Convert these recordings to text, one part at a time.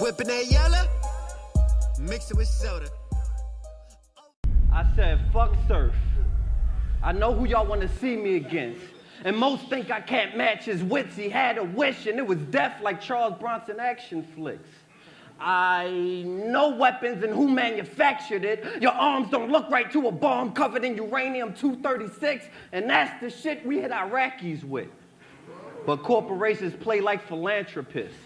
Whipping that yellow, mix it with soda. I said, fuck surf. I know who y'all want to see me against. And most think I can't match his wits. He had a wish and it was death like Charles Bronson action flicks. I know weapons and who manufactured it. Your arms don't look right to a bomb covered in uranium-236, and that's the shit we hit Iraqis with. But corporations play like philanthropists.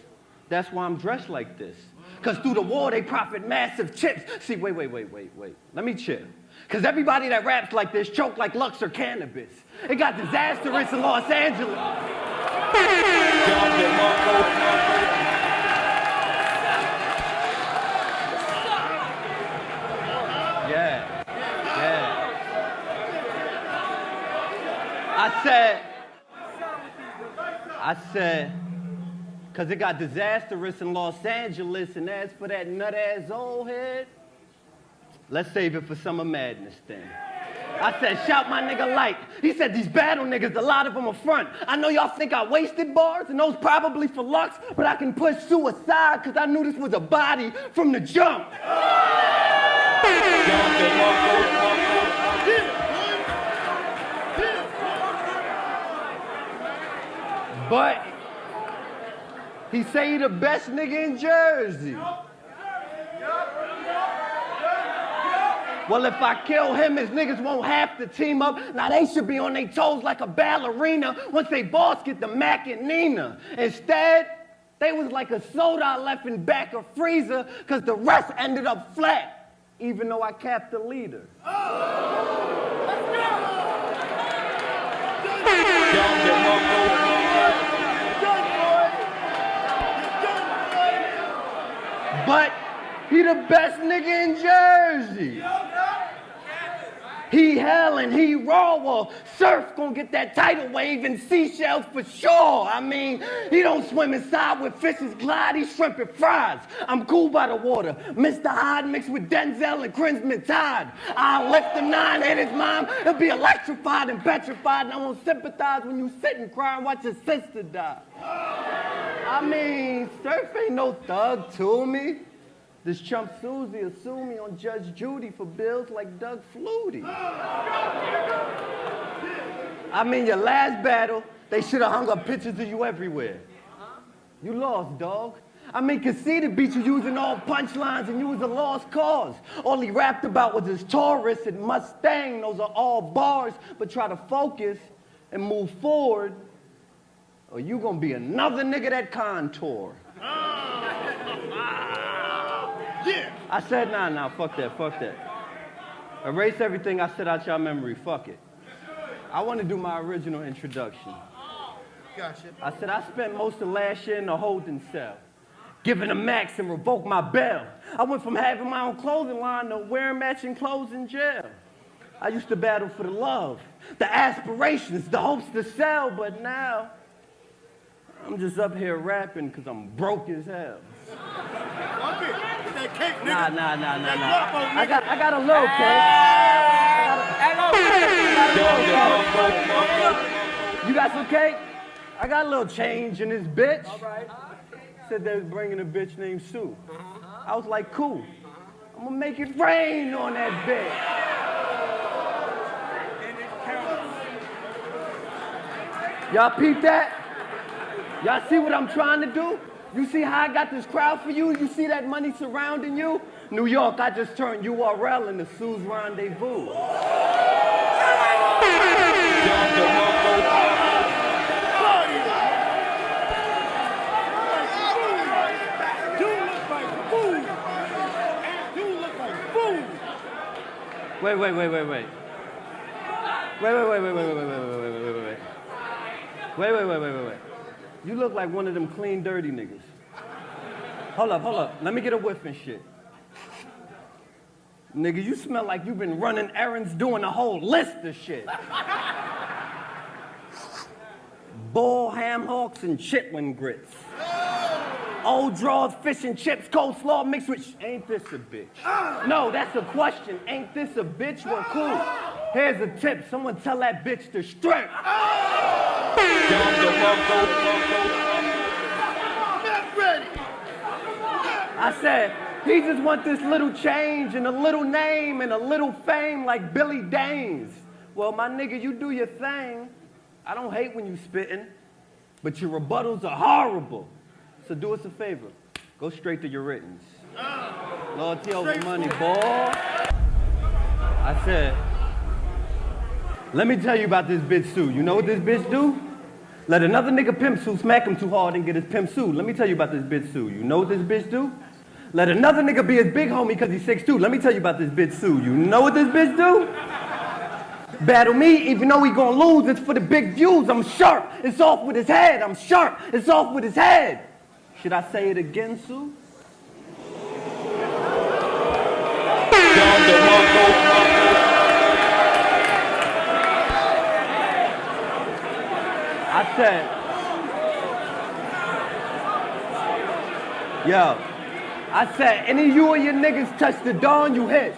That's why I'm dressed like this. Because through the war, they profit massive chips. See, wait. Let me chill. Because everybody that raps like this choke like Lux or cannabis. It got disastrous in Los Angeles. Yeah. I said, because it got disastrous in Los Angeles, and as for that nut-ass old head, let's save it for Summer Madness then. I said, shout my nigga Light. He said, these battle niggas, a lot of them are front. I know y'all think I wasted bars, and those probably for Lux, but I can push suicide, because I knew this was a body from the jump. But he say he the best nigga in Jersey. Well, if I kill him, his niggas won't have to team up. Now they should be on their toes like a ballerina once they boss get the Mac and Nina. Instead, they was like a soda I left in back of freezer because the rest ended up flat, even though I capped the leader. But he the best nigga in Jersey. He hell and he raw. Well, Surf gonna get that tidal wave and seashells for sure. I mean, he don't swim inside with fishes glide, he shrimp and fries. I'm cool by the water. Mr. Hyde mixed with Denzel and Crimson Tide. I'll lift the 9, hit his mom. He'll be electrified and petrified, and I won't sympathize when you sit and cry and watch your sister die. I mean, Surf ain't no thug to me. This chump Susie will sue me on Judge Judy for bills like Doug Flutie. I mean, your last battle, they should have hung up pictures of you everywhere. You lost, dog. I mean, Conceited beat you using all punchlines and you was a lost cause. All he rapped about was his Taurus and Mustang. Those are all bars, but try to focus and move forward, or you gonna be another nigga that contour. Yeah. I said, nah, fuck that. Erase everything I said out your memory, fuck it. I want to do my original introduction. Gotcha. I said, I spent most of last year in the holding cell, giving a max and revoke my bail. I went from having my own clothing line to wearing matching clothes in jail. I used to battle for the love, the aspirations, the hopes to sell, but now I'm just up here rapping because I'm broke as hell. Nah. I got a little cake. You got some cake? I got a little change in this bitch. All right. Said they was bringing a bitch named Sue. I was like, cool. I'm gonna make it rain on that bitch. Y'all peep that? Y'all see what I'm trying to do? You see how I got this crowd for you? You see that money surrounding you? New York, I just turned URL into Sue's Rendezvous. Wait. You look like one of them clean, dirty niggas. Hold up. Let me get a whiff and shit. Nigga, you smell like you've been running errands doing a whole list of shit. Bull, ham hocks, and chitlin grits. Old draws, fish and chips, coleslaw mixed with ain't this a bitch? No, that's a question. Ain't this a bitch? Well, cool. Here's a tip. Someone tell that bitch to strip. Not ready. I said, he just want this little change and a little name and a little fame like Billy Danes. Well, my nigga, you do your thing. I don't hate when you spitting, but your rebuttals are horrible. So do us a favor. Go straight to your writtens. Loyalty over money, boy. I said, let me tell you about this bitch Sue. You know what this bitch do? Let another nigga pimp Sue smack him too hard and get his pimp sued. Let me tell you about this bitch Sue. You know what this bitch do? Let another nigga be his big homie because he's 6'2". Let me tell you about this bitch Sue. You know what this bitch do? Battle me, even though he gonna lose, it's for the big views. I'm sharp, it's off with his head. I'm sharp, it's off with his head. Should I say it again, Sue? I said, yo, I said, any of you and your niggas touch the dawn, you hit.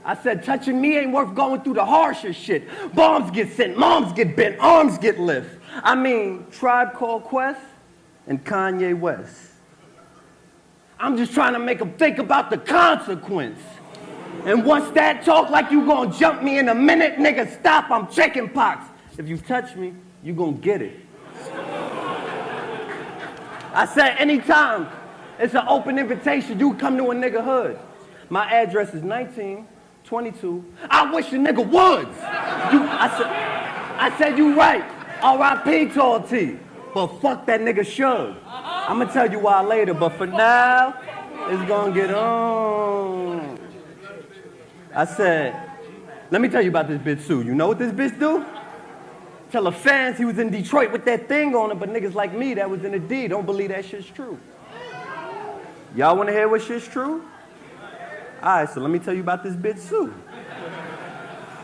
I said, touching me ain't worth going through the harshest shit. Bombs get sent, moms get bent, arms get lift. I mean, Tribe Called Quest and Kanye West. I'm just trying to make them think about the consequence. And once that talk like you gonna jump me in a minute, nigga, stop, I'm chicken pox. If you touch me, you gonna get it. I said, anytime it's an open invitation, you come to a nigga hood. My address is 1922. I wish a nigga would. I said, you right. R.I.P. Tall T. But fuck that nigga Suge. I'm gonna tell you why later, but for now, it's gonna get on. I said, let me tell you about this bitch Sue. You know what this bitch do? Tell her fans he was in Detroit with that thing on him, but niggas like me that was in the D don't believe that shit's true. Y'all wanna hear what shit's true? Alright, so let me tell you about this bitch Sue.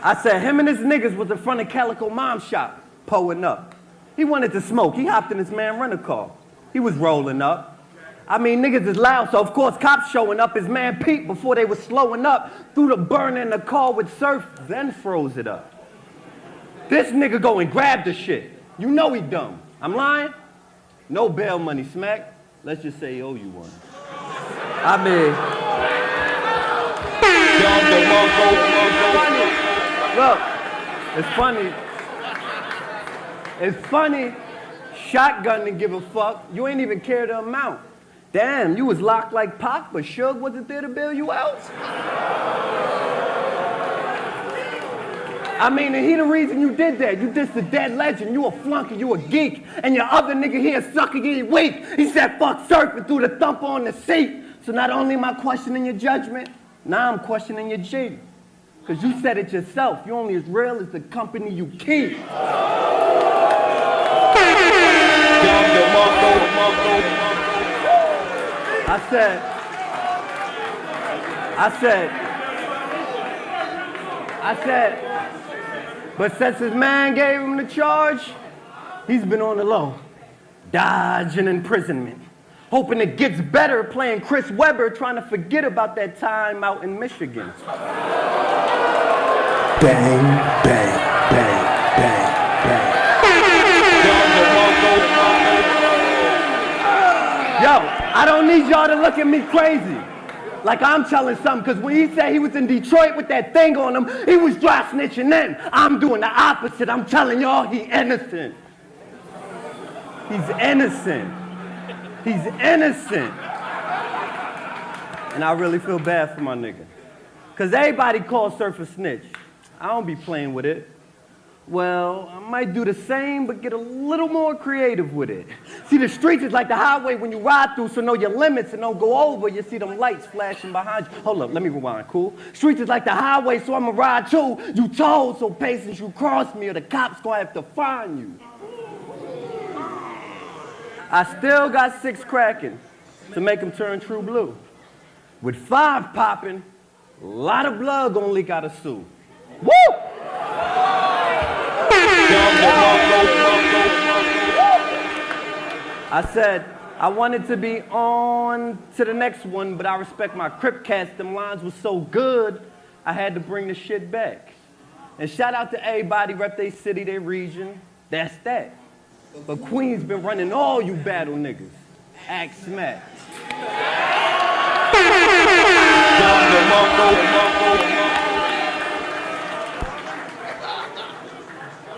I said him and his niggas was in front of Calico Mom's shop, pulling up. He wanted to smoke. He hopped in his man rent-a-car. He was rolling up. I mean, niggas is loud, so of course cops showing up. His man Pete, before they was slowing up, threw the burner in the car with surf, then froze it up. This nigga go and grab the shit. You know he dumb. I'm lying? No bail money, smack. Let's just say he owe you one. I mean, look, it's funny. It's funny, shotgun didn't give a fuck. You ain't even care the amount. Damn, you was locked like Pac, but Suge wasn't there to bail you out? I mean, and he the reason you did that. You just a dead legend. You a flunky, you a geek. And your other nigga here sucking you weak. He said fuck surfing through the thumper on the seat. So not only am I questioning your judgment, now I'm questioning your G. Cause you said it yourself. You only as real as the company you keep. I said, but since his man gave him the charge, he's been on the low, dodging imprisonment, hoping it gets better playing Chris Webber, trying to forget about that time out in Michigan. Bang, bang, bang, bang, bang. Yo, I don't need y'all to look at me crazy. Like I'm telling something, because when he said he was in Detroit with that thing on him, he was dry snitching then. I'm doing the opposite. I'm telling y'all he innocent. He's innocent. He's innocent. And I really feel bad for my nigga. Because everybody calls Surf a snitch. I don't be playing with it. Well, I might do the same, but get a little more creative with it. See, the streets is like the highway when you ride through, so know your limits and don't go over. You see them lights flashing behind you. Hold up, let me rewind, cool? Streets is like the highway, so I'ma ride too. You told, so patience you cross me or the cops gonna have to find you. I still got 6 cracking to make them turn true blue. With 5 popping, a lot of blood gonna leak out of Sue. Woo! I said, I wanted to be on to the next one, but I respect my Crip cats. Them lines was so good, I had to bring the shit back. And shout out to everybody, rep their city, their region. That's that. But Queens been running all you battle niggas. Act smack.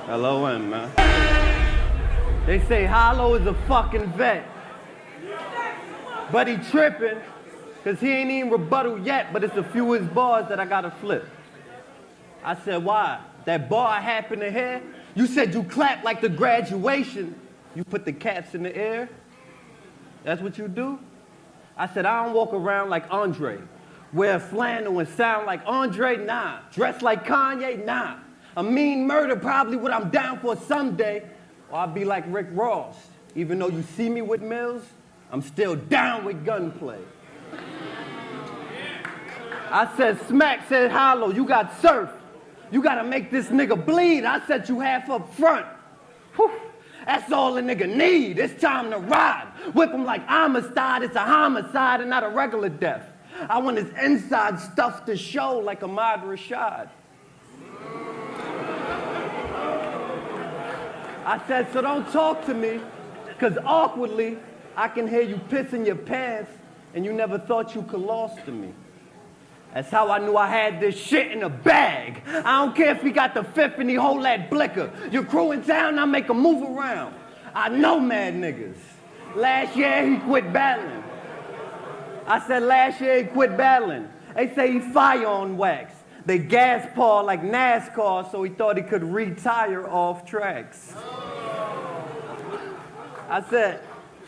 LOM, man. They say Hollow is a fucking vet. But he tripping, cause he ain't even rebuttal yet, but it's a few of his bars that I gotta flip. I said, why? That bar I happen to hear? You said you clap like the graduation. You put the caps in the air? That's what you do? I said, I don't walk around like Andre. Wear flannel and sound like Andre? Nah. Dress like Kanye? Nah. A mean murder, probably what I'm down for someday. Or I'll be like Rick Ross. Even though you see me with Mills, I'm still down with gunplay. I said, Smack said, Hollow, you got surf. You gotta make this nigga bleed. I said you half up front. Whew. That's all a nigga need. It's time to ride. Whip him like Amistad. It's a homicide and not a regular death. I want his inside stuff to show like Ahmad Rashad. I said, so don't talk to me, because awkwardly, I can hear you pissing your pants, and you never thought you could lost to me. That's how I knew I had this shit in a bag. I don't care if he got the fifth and he hold that blicker. Your crew in town, I make a move around. I know mad niggas. Last year, he quit battling. I said last year, he quit battling. They say he fire on wax. They gas Paul like NASCAR, so he thought he could retire off tracks. I said,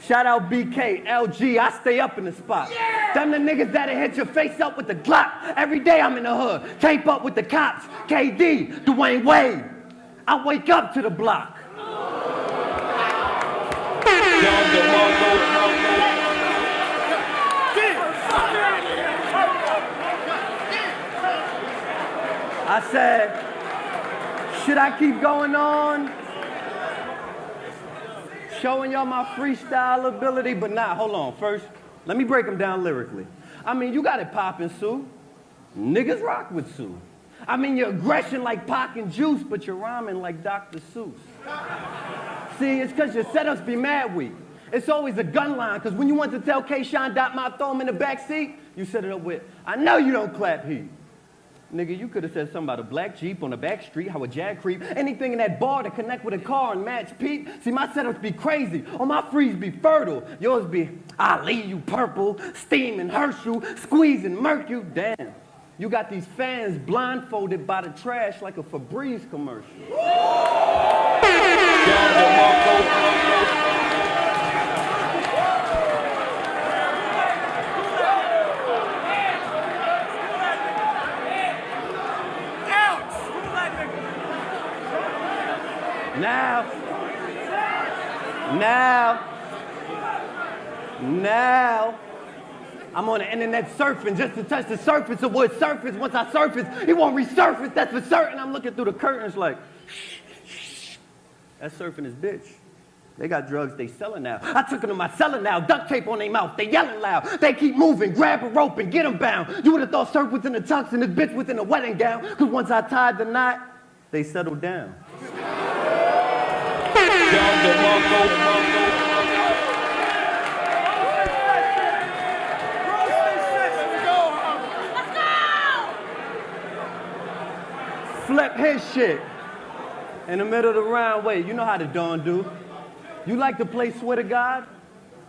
shout out BK, LG, I stay up in the spot. Yeah! Them the niggas that'll hit your face up with the Glock. Every day I'm in the hood, tape up with the cops. KD, Dwayne Wade, I wake up to the block. I said, should I keep going on? Showing y'all my freestyle ability, but nah, hold on. First, let me break them down lyrically. I mean, you got it poppin', Sue. Niggas rock with Sue. I mean, your aggression like Pac and Juice, but you're rhyming like Dr. Seuss. See, it's because your setups be mad weak. It's always a gun line, because when you want to tell K-Shine throw him in the back seat, you set it up with, I know you don't clap heat. Nigga, you could have said something about a black Jeep on the back street, how a jag creep, anything in that bar to connect with a car and match Pete. See, my setups be crazy, or my freeze be fertile. Yours be, I leave you purple, steam and Herschel, squeeze and murk you. Damn, you got these fans blindfolded by the trash like a Febreze commercial. Now, I'm on the internet surfing just to touch the surface of what surface. Once I surface, it won't resurface, that's for certain. I'm looking through the curtains like, that's surfing his bitch. They got drugs they selling now. I took them to my cellar now, duct tape on their mouth, they yelling loud. They keep moving, grab a rope and get them bound. You would have thought surf was in the tux and this bitch was in a wedding gown, because once I tied the knot, they settled down. Flip his shit in the middle of the round. Wait, you know how the Dawn do. You like to play Swear to God?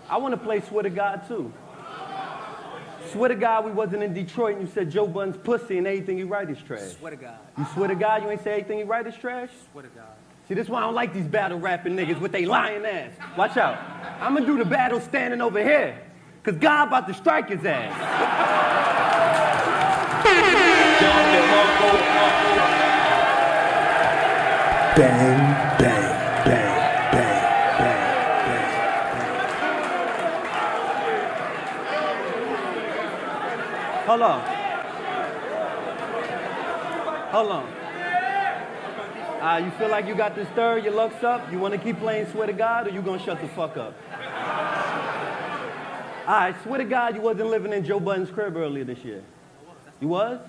I want to play Swear to God too. Swear to God we wasn't in Detroit and you said Joe Budden's pussy and everything you write is trash. Swear to God. You swear to God you ain't say anything you write is trash? Swear to God. See, this is why I don't like these battle rapping niggas with they lying ass. Watch out. I'm gonna do the battle standing over here, because God about to strike his ass. Bang, bang, bang, bang, bang, bang. Hold on. Hold on. You feel like you got this third, your luck's up? You want to keep playing Swear to God, or you gonna shut the fuck up? All right, swear to God you wasn't living in Joe Budden's crib earlier this year. You was?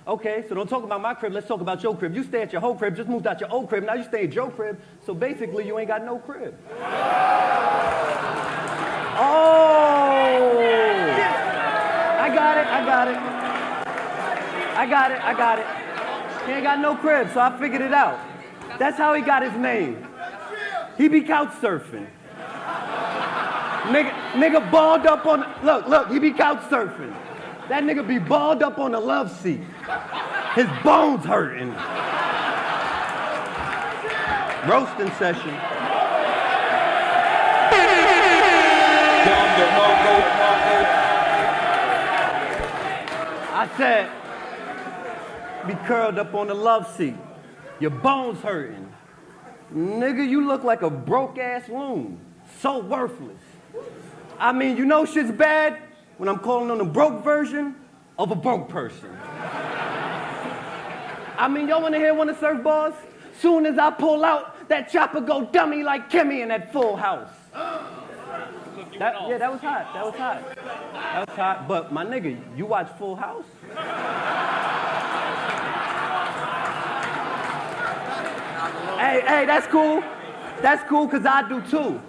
Okay, so don't talk about my crib, let's talk about your crib. You stay at your whole crib, just moved out your old crib, now you stay at your crib, so basically you ain't got no crib. Oh! got it. I got it. He ain't got no crib, so I figured it out. That's how he got his name. He be couch surfing. Nigga balled up on, look, he be couch surfing. That nigga be balled up on the love seat. His bones hurting. Roasting session. I said, be curled up on the love seat. Your bones hurting. Nigga, you look like a broke-ass loon. So worthless. I mean, you know shit's bad when I'm calling on the broke version of a broke person. I mean, y'all wanna hear one of Surf Bars? Soon as I pull out, that chopper go dummy like Kimmy in that Full House. That was hot. That was hot. But my nigga, you watch Full House? Hey, that's cool. That's cool, cause I do too.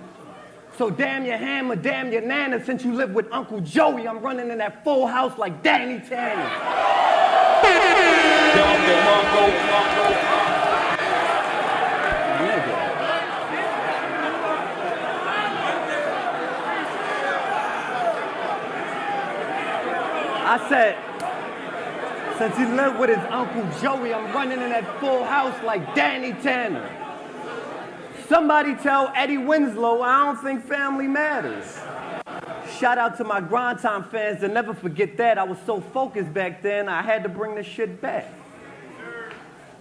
So damn your hammer, damn your nana, since you live with Uncle Joey, I'm running in that Full House like Danny Tanner. I said, since he lived with his Uncle Joey, I'm running in that Full House like Danny Tanner. Somebody tell Eddie Winslow I don't think family matters. Shout out to my Grind Time fans that never forget that. I was so focused back then, I had to bring this shit back.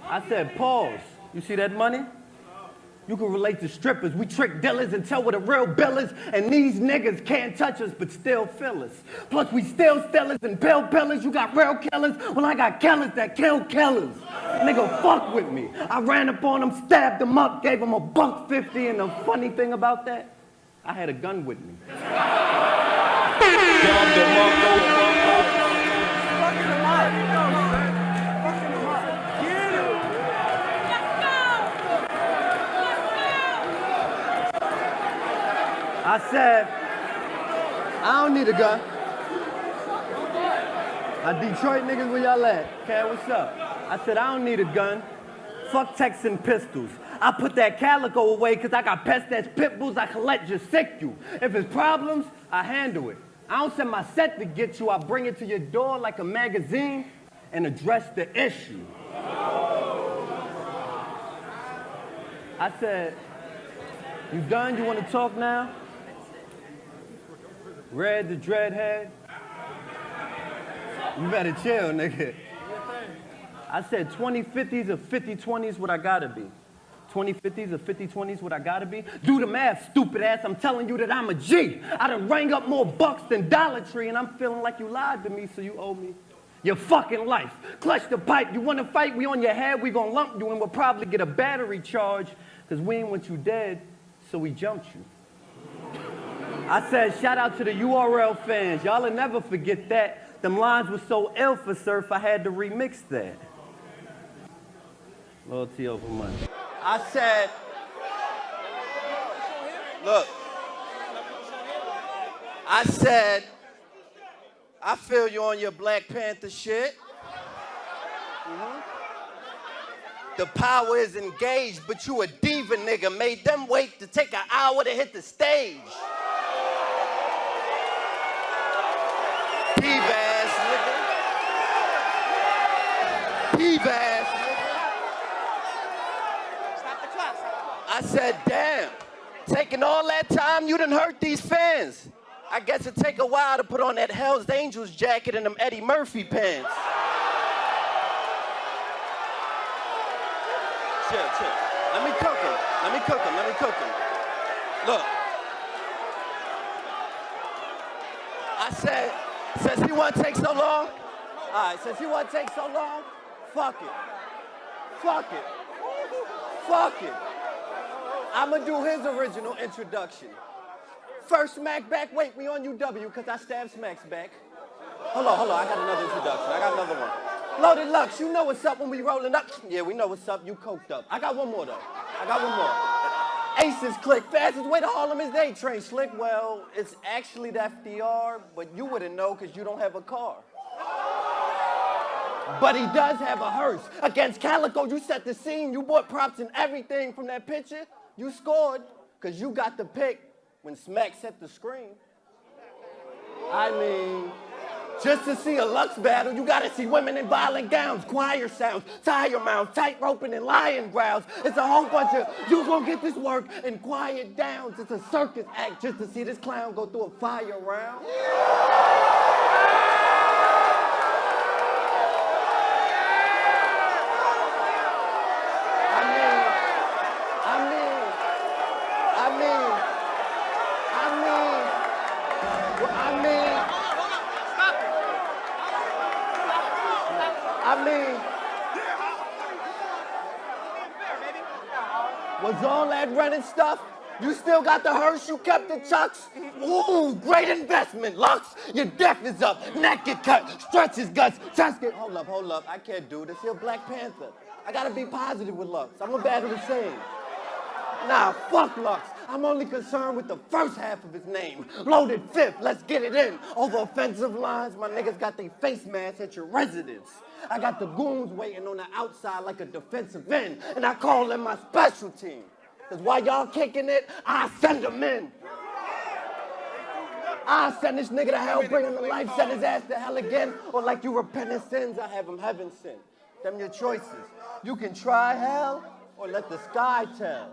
I said, pause. You see that money? You can relate to strippers. We trick dealers and tell what a real bill is, and these niggas can't touch us but still feel us. Plus we still stealers and pill pillars. You got real killers, well I got killers that kill killers. Nigga, fuck with me. I ran up on them, stabbed them up, gave them a $1.50, and the funny thing about that, I had a gun with me. I said, I don't need a gun. Detroit niggas, where y'all at? Okay, what's up? I said, I don't need a gun. Fuck Texan pistols. I put that calico away because I got pests that's pit bulls I can let just sick you. If it's problems, I handle it. I don't send my set to get you. I bring it to your door like a magazine and address the issue. I said, you done? You want to talk now? Red the dreadhead. You better chill, nigga. I said 2050s or 5020s what I gotta be. 2050s or 5020s what I gotta be. Do the math, stupid ass. I'm telling you that I'm a G. I done rang up more bucks than Dollar Tree, and I'm feeling like you lied to me, so you owe me your fucking life. Clutch the pipe. You wanna fight? We on your head. We gonna lump you, and we'll probably get a battery charge, because we ain't want you dead, so we jumped you. I said, shout out to the URL fans. Y'all will never forget that. Them lines were so ill for Surf, I had to remix that. Loyalty over money. I said, look. I said, I feel you on your Black Panther shit. The power is engaged, but you a diva nigga. Made them wait to take an hour to hit the stage. Diva ass nigga. Diva ass nigga. Stop the clock. I said, damn. Taking all that time, you done hurt these fans. I guess it take a while to put on that Hell's Angels jacket and them Eddie Murphy pants. Chill. Let me cook him. Look. I said, since he want to take so long, all right, since he want to take so long, fuck it. I'ma do his original introduction. First Smack back, wait, we on UW, because I stabbed Smacks back. Hold on, I got another introduction. I got another one. Loaded Lux, you know what's up when we rolling up? Yeah, we know what's up, you coked up. I got one more, though. Aces click, fastest way to Harlem is they train slick. Well, it's actually the FDR, but you wouldn't know because you don't have a car. But he does have a hearse. Against Calico, you set the scene. You bought props and everything from that picture. You scored, because you got the pick when Smack set the screen. I mean, just to see a Lux battle, you gotta see women in violent gowns, choir sounds, tire mounts, tight roping and lion growls. It's a whole bunch of, you gonna get this work and quiet downs. It's a circus act just to see this clown go through a fire round. Was all that rented stuff? You still got the hearse, you kept the chucks? Ooh, great investment, Lux. Your death is up, neck get cut, stretch his guts, chest get... Hold up, I can't do this. You're Black Panther. I gotta be positive with Lux. I'm gonna battle the same. Nah, fuck Lux. I'm only concerned with the first half of his name. Loaded fifth, let's get it in. Over offensive lines, my niggas got their face masks at your residence. I got the goons waiting on the outside like a defensive end, and I call them my special team. Because while y'all kicking it, I send them in. I send this nigga to hell, bring him to life, send his ass to hell again, or like you repentant sins, I have him heaven sent. Them your choices. You can try hell, or let the sky tell.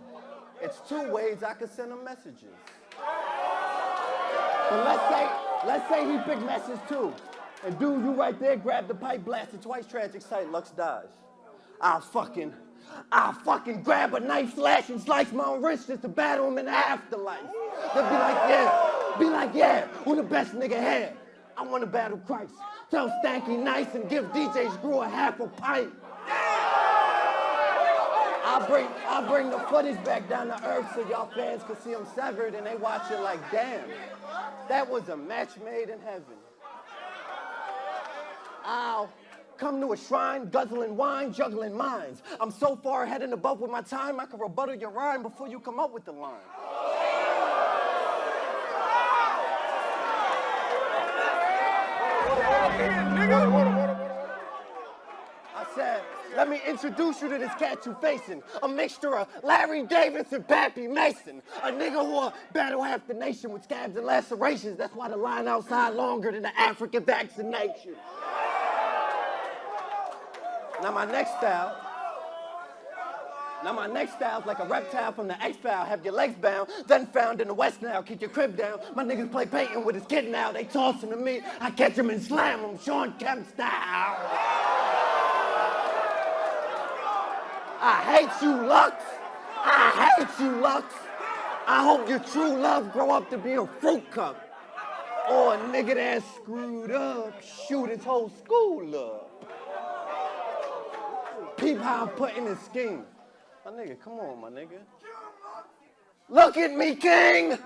It's two ways I could send them messages. But let's say he picked message two. And dude, you right there, grab the pipe, blasted twice, tragic sight, Lux dies. I'll fucking grab a knife, slash and slice my own wrist just to battle him in the afterlife. They'll be like, yeah, who the best nigga had? I want to battle Christ. Tell Stanky nice and give DJ Screw a half a pint. I'll bring the footage back down to earth so y'all fans can see them severed and they watch it like, damn, that was a match made in heaven. I'll come to a shrine, guzzling wine, juggling minds. I'm so far ahead and above with my time, I can rebuttal your rhyme before you come up with the line. I said, let me introduce you to this cat you facing. A mixture of Larry Davis and Pappy Mason. A nigga who'll battle half the nation with scabs and lacerations. That's why the line outside longer than the African vaccination. Now my next style is like a reptile from the X-File. Have your legs bound, then found in the West now. Keep your crib down. My niggas play Peyton with his kid now. They toss him to me. I catch him and slam him, Sean Kemp style. I hate you, Lux. I hate you, Lux. I hope your true love grow up to be a fruit cup. Or a nigga that's screwed up, shoot his whole school up. Peep how I'm putting this scheme. My nigga, come on, my nigga. Look at me, king! You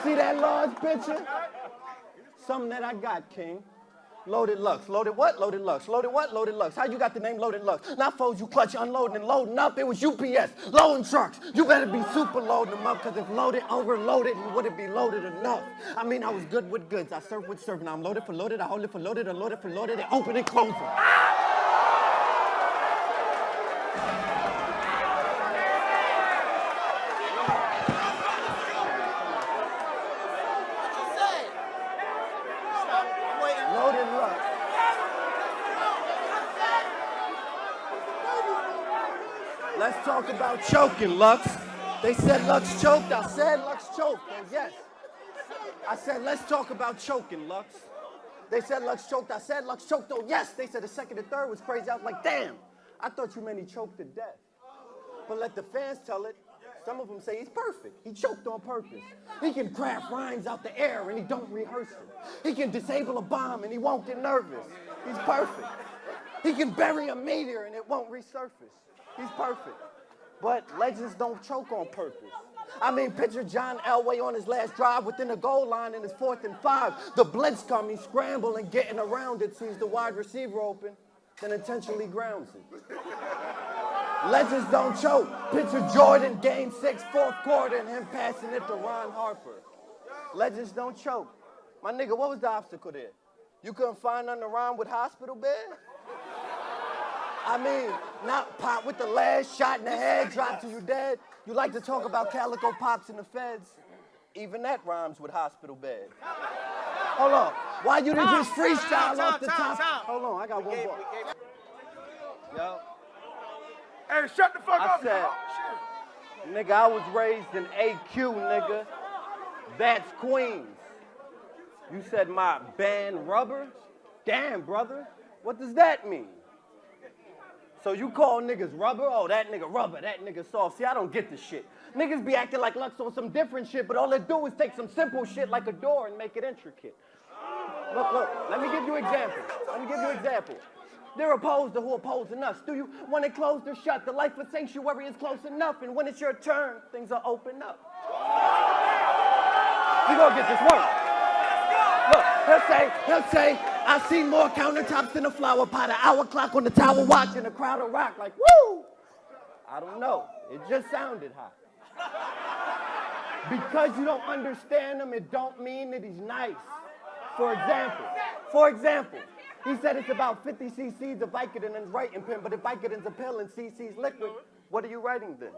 see that large picture? Something that I got, king. Loaded Lux. Loaded what? Loaded Lux. Loaded what? Loaded Lux. How you got the name Loaded Lux? Not foes you clutch, unloading and loading up. It was UPS, loading trucks. You better be super loading them up, because if loaded, overloaded, would it be loaded enough? I mean, I was good with goods. I served with serve. Now I'm loaded for loaded. I hold it for loaded. I load it for loaded. And open and close it. Let's talk about choking, Lux. They said Lux choked. I said Lux choked. And yes. I said, let's talk about choking, Lux. They said Lux choked. I said Lux choked. Oh, yes. They said the second and third was crazy. I was like, damn. I thought you meant he choked to death. But let the fans tell it. Some of them say he's perfect. He choked on purpose. He can craft rhymes out the air and he don't rehearse it. He can disable a bomb and he won't get nervous. He's perfect. He can bury a meteor and it won't resurface. He's perfect. But legends don't choke on purpose. I mean, picture John Elway on his last drive within the goal line in his 4th and 5. The blitz come, he scramble and getting around it, sees the wide receiver open, then intentionally grounds it. Legends don't choke. Picture Jordan, game 6, 4th quarter, and him passing it to Ron Harper. Legends don't choke. My nigga, what was the obstacle there? You couldn't find nothing to rhyme with hospital bed? I mean, not pop with the last shot in the head, drop till you dead. You like to talk about calico pops in the feds? Even that rhymes with hospital bed. Hold on. Why you didn't just freestyle off the top? Hold on, I got one more. Yo. Hey, shut the fuck up. I said, nigga, I was raised in AQ, nigga. That's Queens. You said my band rubber? Damn, brother. What does that mean? So you call niggas rubber? Oh, that nigga rubber, that nigga soft. See, I don't get this shit. Niggas be acting like Lux on some different shit, but all they do is take some simple shit like a door and make it intricate. Look, let me give you an example. They're opposed to who opposing us. Do you? When it closed or shut, the life of sanctuary is close enough, and when it's your turn, things are open up. We gonna get this work. Look, he'll say, I see more countertops than a flower pot, an hour clock on the tower watch, and a crowd of rock like, woo! I don't know. It just sounded hot. Because you don't understand him, it don't mean that he's nice. For example, he said it's about 50 cc's of Vicodin in his writing pen, but if Vicodin's a pill and cc's liquid, what are you writing then?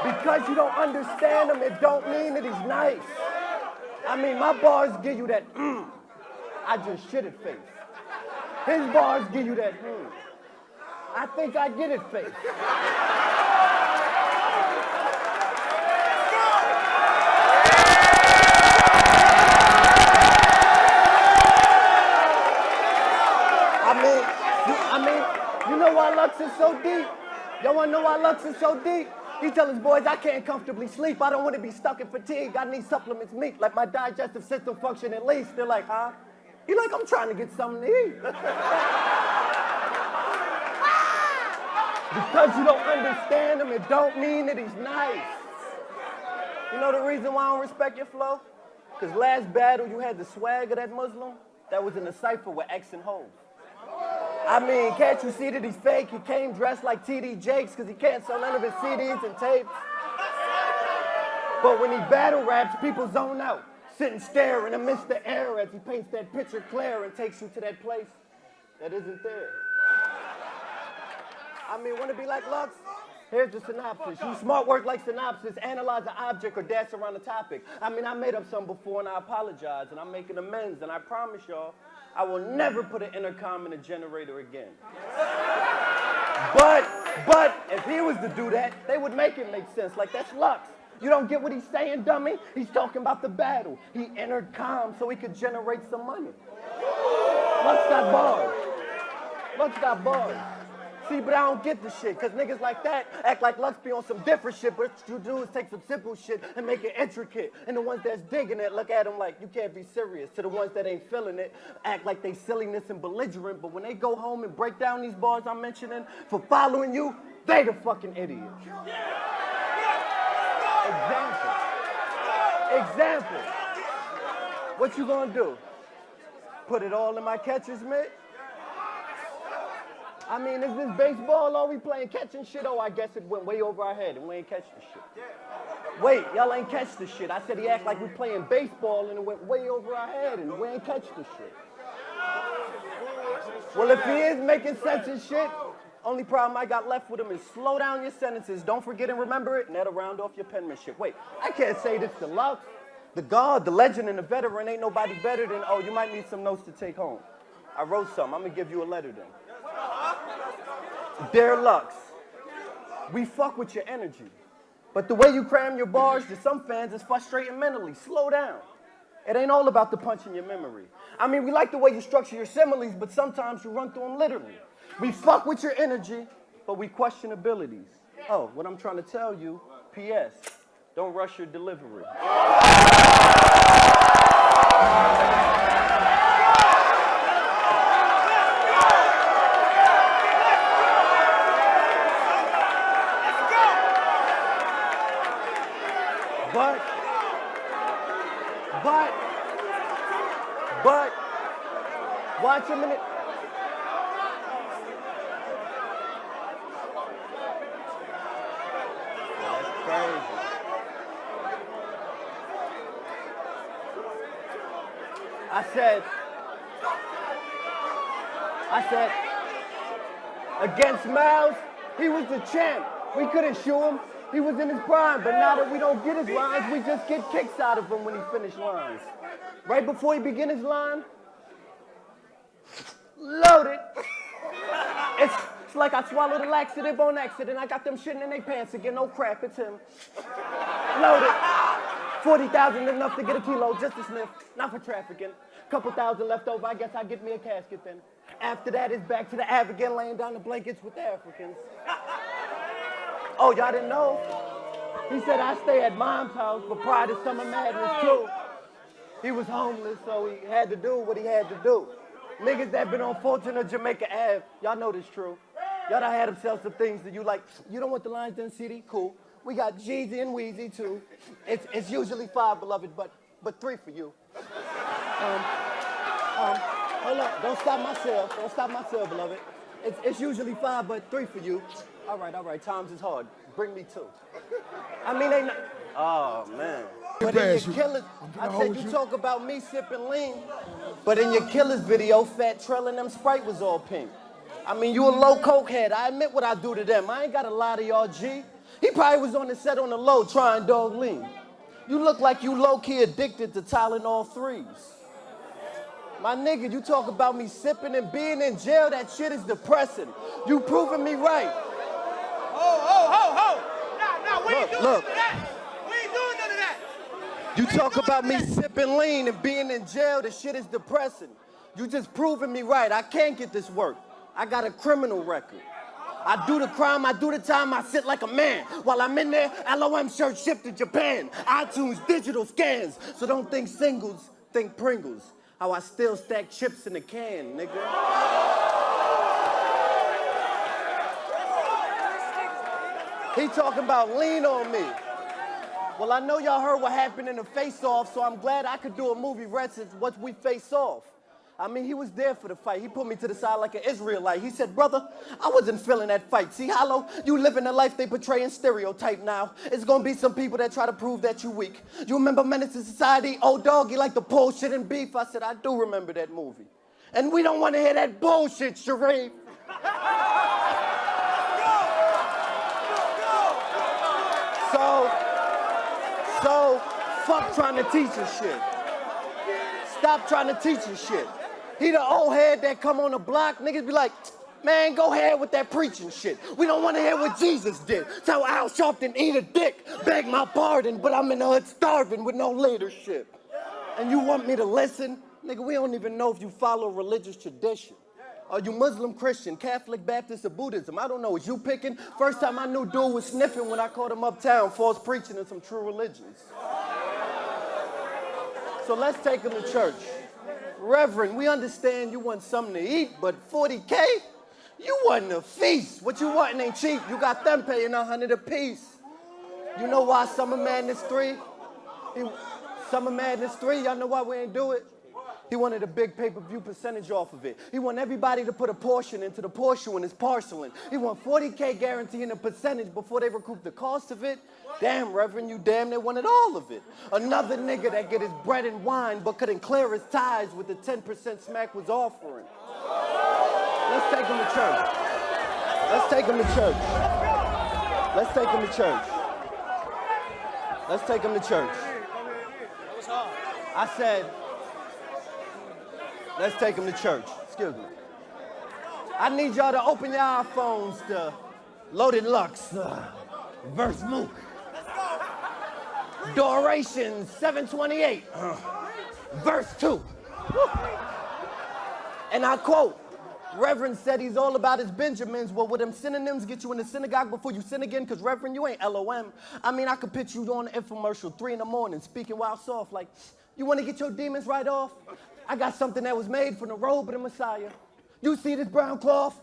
Because you don't understand him, it don't mean that he's nice. I mean, my bars give you that, I just shitted face. His bars give you that, I think I get it face. I mean, you know why Lux is so deep? Y'all wanna know why Lux is so deep? He tell his boys, I can't comfortably sleep. I don't want to be stuck in fatigue. I need supplements meat, like my digestive system function at least. They're like, huh? He like, I'm trying to get something to eat. Because you don't understand him, it don't mean that he's nice. You know the reason why I don't respect your flow? Because last battle, you had the swag of that Muslim that was in the cypher with X and Hov. I mean, can't you see that he's fake? He came dressed like T.D. Jakes because he can't sell none of his CDs and tapes. But when he battle raps, people zone out, sit and stare and amidst the air as he paints that picture clear and takes you to that place that isn't there. I mean, want to be like Lux? Here's the synopsis. You smart work like synopsis, analyze an object or dance around a topic. I mean, I made up some before and I apologize and I'm making amends and I promise y'all, I will never put an intercom in a generator again. But if he was to do that, they would make it make sense. Like, that's Lux. You don't get what he's saying, dummy? He's talking about the battle. He entered calm so he could generate some money. Lux got bars. See, but I don't get the shit, because niggas like that act like Lux be on some different shit, but what you do is take some simple shit and make it intricate. And the ones that's digging it look at them like, you can't be serious. To the ones that ain't feeling it, act like they silliness and belligerent, but when they go home and break down these bars I'm mentioning for following you, they the fucking idiot. Example. What you gonna do? Put it all in my catcher's mitt? I mean, is this baseball? Are we playing catching shit? Oh, I guess it went way over our head and we ain't catch the shit. Wait, y'all ain't catch the shit. I said he act like we playing baseball and it went way over our head and we ain't catch the shit. Well, if he is making sense and shit, only problem I got left with him is slow down your sentences, don't forget and remember it, and that'll round off your penmanship. Wait, I can't say this to Lux. The God, the legend, and the veteran ain't nobody better than, oh, you might need some notes to take home. I wrote some. I'm gonna give you a letter then. Dear Lux, we fuck with your energy, but the way you cram your bars to some fans is frustrating mentally. Slow down. It ain't all about the punch in your memory. I mean, we like the way you structure your similes, but sometimes you run through them literally. We fuck with your energy, but we question abilities. Oh, what I'm trying to tell you, P.S., don't rush your delivery. But, watch a minute. That's crazy. I said, against Miles, he was the champ. We couldn't shoe him. He was in his prime, but now that we don't get his lines, we just get kicks out of him when he finished lines. Right before he begin his line, loaded. It's like I swallowed a laxative on accident. I got them shitting in their pants again. No crap, it's him. Loaded. 40,000 enough to get a kilo, just a sniff. Not for trafficking. Couple thousand left over, I guess I'll get me a casket then. After that, it's back to the African, laying down the blankets with the Africans. Oh, y'all didn't know? He said I stay at mom's house, but prior to Summer Madness too. He was homeless, so he had to do what he had to do. Niggas that been on Fulton or Jamaica Ave, y'all know this true. Y'all done had themselves some things that you like. You don't want the lines done, CD? Cool. We got Jeezy and Weezy too. It's usually 5, beloved, but 3 for you. Hold up, don't stop myself, beloved. It's usually 5, but 3 for you. All right, times is hard. Bring me 2. I mean, they not, oh man. But in your killers, I said you talk about me sipping lean, but in your killers video, Fat Trell and them Sprite was all pink. I mean, you a low coke head. I admit what I do to them. I ain't got a lot of y'all, G. He probably was on the set on the low trying dog lean. You look like you low-key addicted to Tylenol 3s. My nigga, you talk about me sipping and being in jail, that shit is depressing. You proving me right. Nah, we ain't doing none of that. We ain't doing none of that. You talk about me sipping lean and being in jail, the shit is depressing. You just proving me right. I can't get this work. I got a criminal record. I do the crime, I do the time, I sit like a man. While I'm in there, LOM shirt shipped to Japan. iTunes digital scans. So don't think singles, think Pringles. How I still stack chips in the can, nigga. He talking about lean on me. Well, I know y'all heard what happened in the face-off, so I'm glad I could do a movie reference what we face off. I mean, he was there for the fight. He put me to the side like an Israelite. He said, brother, I wasn't feeling that fight. See, Hollow, you living the life they portray in stereotype now. It's gonna be some people that try to prove that you weak. You remember Menace to Society? Old dog, you like to pull shit and beef. I said, I do remember that movie. And we don't want to hear that bullshit, Sharif. So, fuck trying to teach us shit. Stop trying to teach us shit. He the old head that come on the block, niggas be like, man, go ahead with that preaching shit. We don't want to hear what Jesus did. Tell Al Sharpton eat a dick, beg my pardon, but I'm in the hood starving with no leadership. And you want me to listen? Nigga, we don't even know if you follow religious tradition. Are you Muslim, Christian, Catholic, Baptist, or Buddhism? I don't know. Is you picking? First time I knew dude was sniffing when I caught him uptown, false preaching in some true religions. So let's take him to church. Reverend, we understand you want something to eat, but 40K? You want a feast. What you wanting ain't cheap. You got them paying $100 a piece. You know why Summer Madness 3? Summer Madness 3, y'all know why we ain't do it? He wanted a big pay-per-view percentage off of it. He want everybody to put a portion into the portion when it's parceling. He want 40K guaranteeing a percentage before they recoup the cost of it. Damn, Reverend, you damn near wanted all of it. Another nigga that get his bread and wine but couldn't clear his ties with the 10% Smack was offering. Let's take him to church. Let's take him to church. Let's take him to church. Let's take him to church. I said, let's take him to church. Excuse me. I need y'all to open your iPhones to Loaded Lux, verse Mook. Duration 728, verse 2. And I quote, Reverend said he's all about his Benjamins. Well, would them synonyms get you in the synagogue before you sin again? Because, Reverend, you ain't LOM. I mean, I could picture you on the infomercial 3 in the morning, speaking wild soft, like, you want to get your demons right off? I got something that was made from the robe of the Messiah. You see this brown cloth?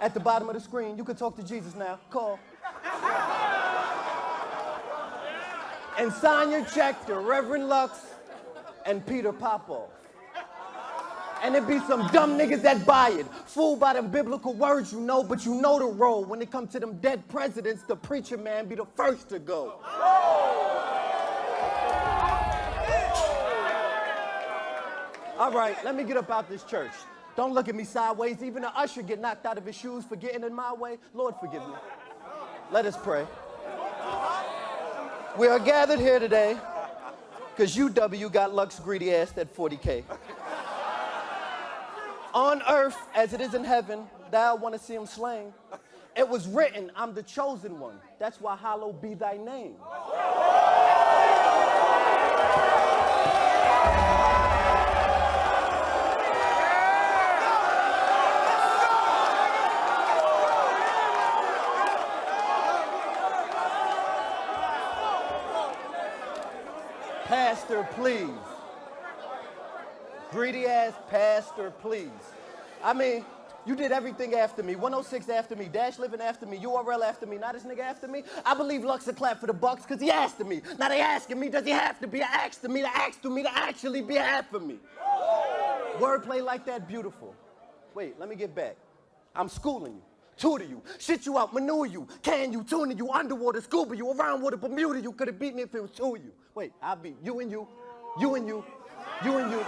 At the bottom of the screen. You can talk to Jesus now. Call. And sign your check to Reverend Lux and Peter Popoff. And it be some dumb niggas that buy it. Fooled by them biblical words you know, but you know the role. When it comes to them dead presidents, the preacher man be the first to go. All right, let me get up out this church. Don't look at me sideways. Even the usher get knocked out of his shoes for getting in my way. Lord, forgive me. Let us pray. We are gathered here today because UW got Luck's greedy ass that 40K. On earth, as it is in heaven, thou want to see him slain. It was written, I'm the chosen one. That's why hallowed be thy name. Pastor, please. Greedy ass pastor, please. I mean, you did everything after me. 106 after me, Dash Living after me, URL after me, now this nigga after me. I believe Lux a clap for the Bucks because he asked me. Now they asking me, does he have to be? I asked me to actually be half of me. Wordplay like that, beautiful. Wait, let me get back. I'm schooling you, tutor you, shit you out, manure you, can you, tuning you, underwater, scuba you, around water, Bermuda you. Could have beat me if it was two of you. Wait, I'll beat you and you, you and you, you and you.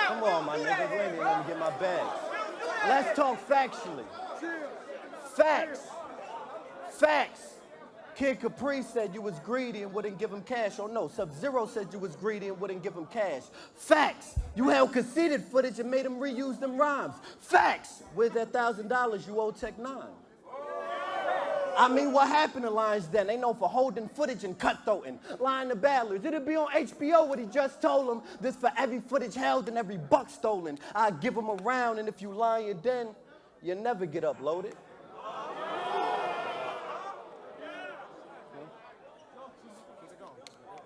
Come on, my niggas, wait a minute, let me get my bags. Let's talk factually. Facts. Facts. Kid Capri said you was greedy and wouldn't give him cash. Oh no, Sub-Zero said you was greedy and wouldn't give him cash. Facts. You held conceited footage and made him reuse them rhymes. Facts. Where's that $1,000 you owe Tech 9? I mean, what happened to Lions Den? They known for holding footage and cutthroating, lying to battlers. It'll be on HBO what he just told them. This for every footage held and every buck stolen. I give them a round, and if you lie in your den, you never get uploaded.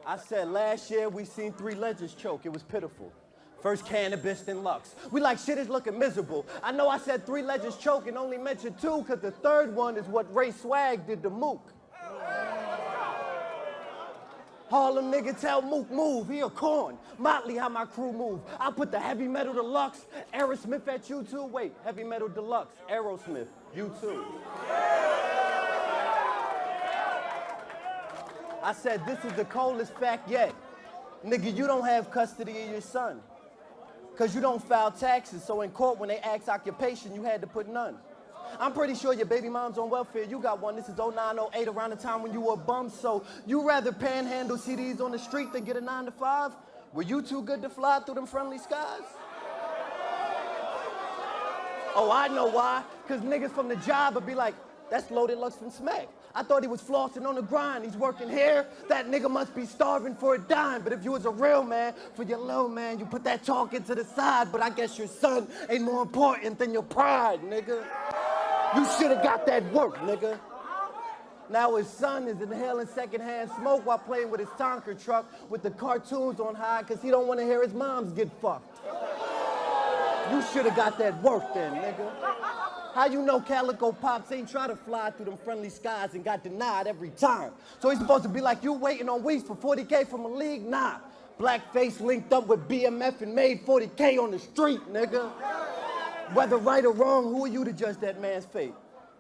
I said last year we seen 3 legends choke. It was pitiful. First Cannabis, then Lux. We like shit is looking miserable. I know I said 3 legends choke and only mentioned 2 because the third one is what Ray Swag did to Mook. Harlem nigga tell Mook move, he a corn. Motley how my crew move. I put the heavy metal deluxe, Aerosmith at you too. Wait, heavy metal deluxe, Aerosmith, you too. I said this is the coldest fact yet. Nigga, you don't have custody of your son. Because you don't file taxes, so in court when they ask occupation, you had to put none. I'm pretty sure your baby mom's on welfare, you got one. This is 09, 08, around the time when you were a bum, so you rather panhandle CDs on the street than get a 9 to 5? Were you too good to fly through them friendly skies? Oh, I know why. Because niggas from the job would be like, that's Loaded Lux from Smack. I thought he was flossing on the grind. He's working here. That nigga must be starving for a dime. But if you was a real man, for your little man, you put that talking to the side. But I guess your son ain't more important than your pride, nigga. You should have got that work, nigga. Now his son is inhaling secondhand smoke while playing with his Tonka truck with the cartoons on high because he don't want to hear his moms get fucked. You should have got that work then, nigga. How you know Calico Pops ain't try to fly through them friendly skies and got denied every time? So he's supposed to be like you waiting on weeks for 40K from a league? Nah. Blackface linked up with BMF and made 40K on the street, nigga. Whether right or wrong, who are you to judge that man's fate?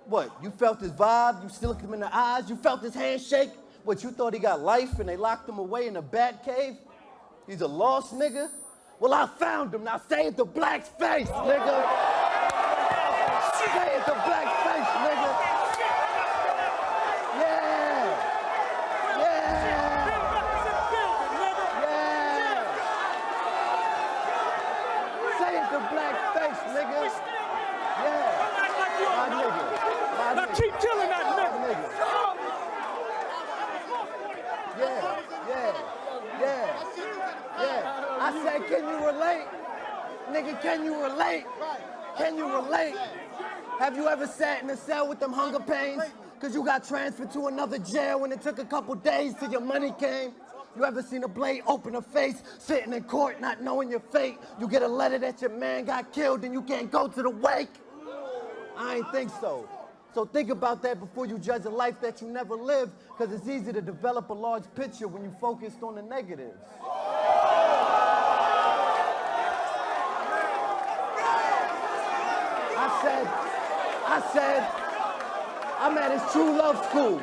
What, you felt his vibe? You still looked him in the eyes? You felt his handshake? What, you thought he got life and they locked him away in a bat cave? He's a lost nigga? Well, I found him. Now save the black's face, nigga. Say it to black face, nigga. Yeah. Yeah. Yeah. Say it to black face, nigga. Yeah. My nigga. Now keep killing that nigga. Yeah. Yeah. Yeah. Yeah. I said, can you relate? Nigga, can you relate? Can you relate? Have you ever sat in a cell with them hunger pains? Cause you got transferred to another jail and it took a couple days till your money came? You ever seen a blade open a face, sitting in court not knowing your fate? You get a letter that your man got killed and you can't go to the wake? I ain't think so. So think about that before you judge a life that you never lived, cause it's easy to develop a large picture when you focused on the negatives. I said, I'm at his true love school.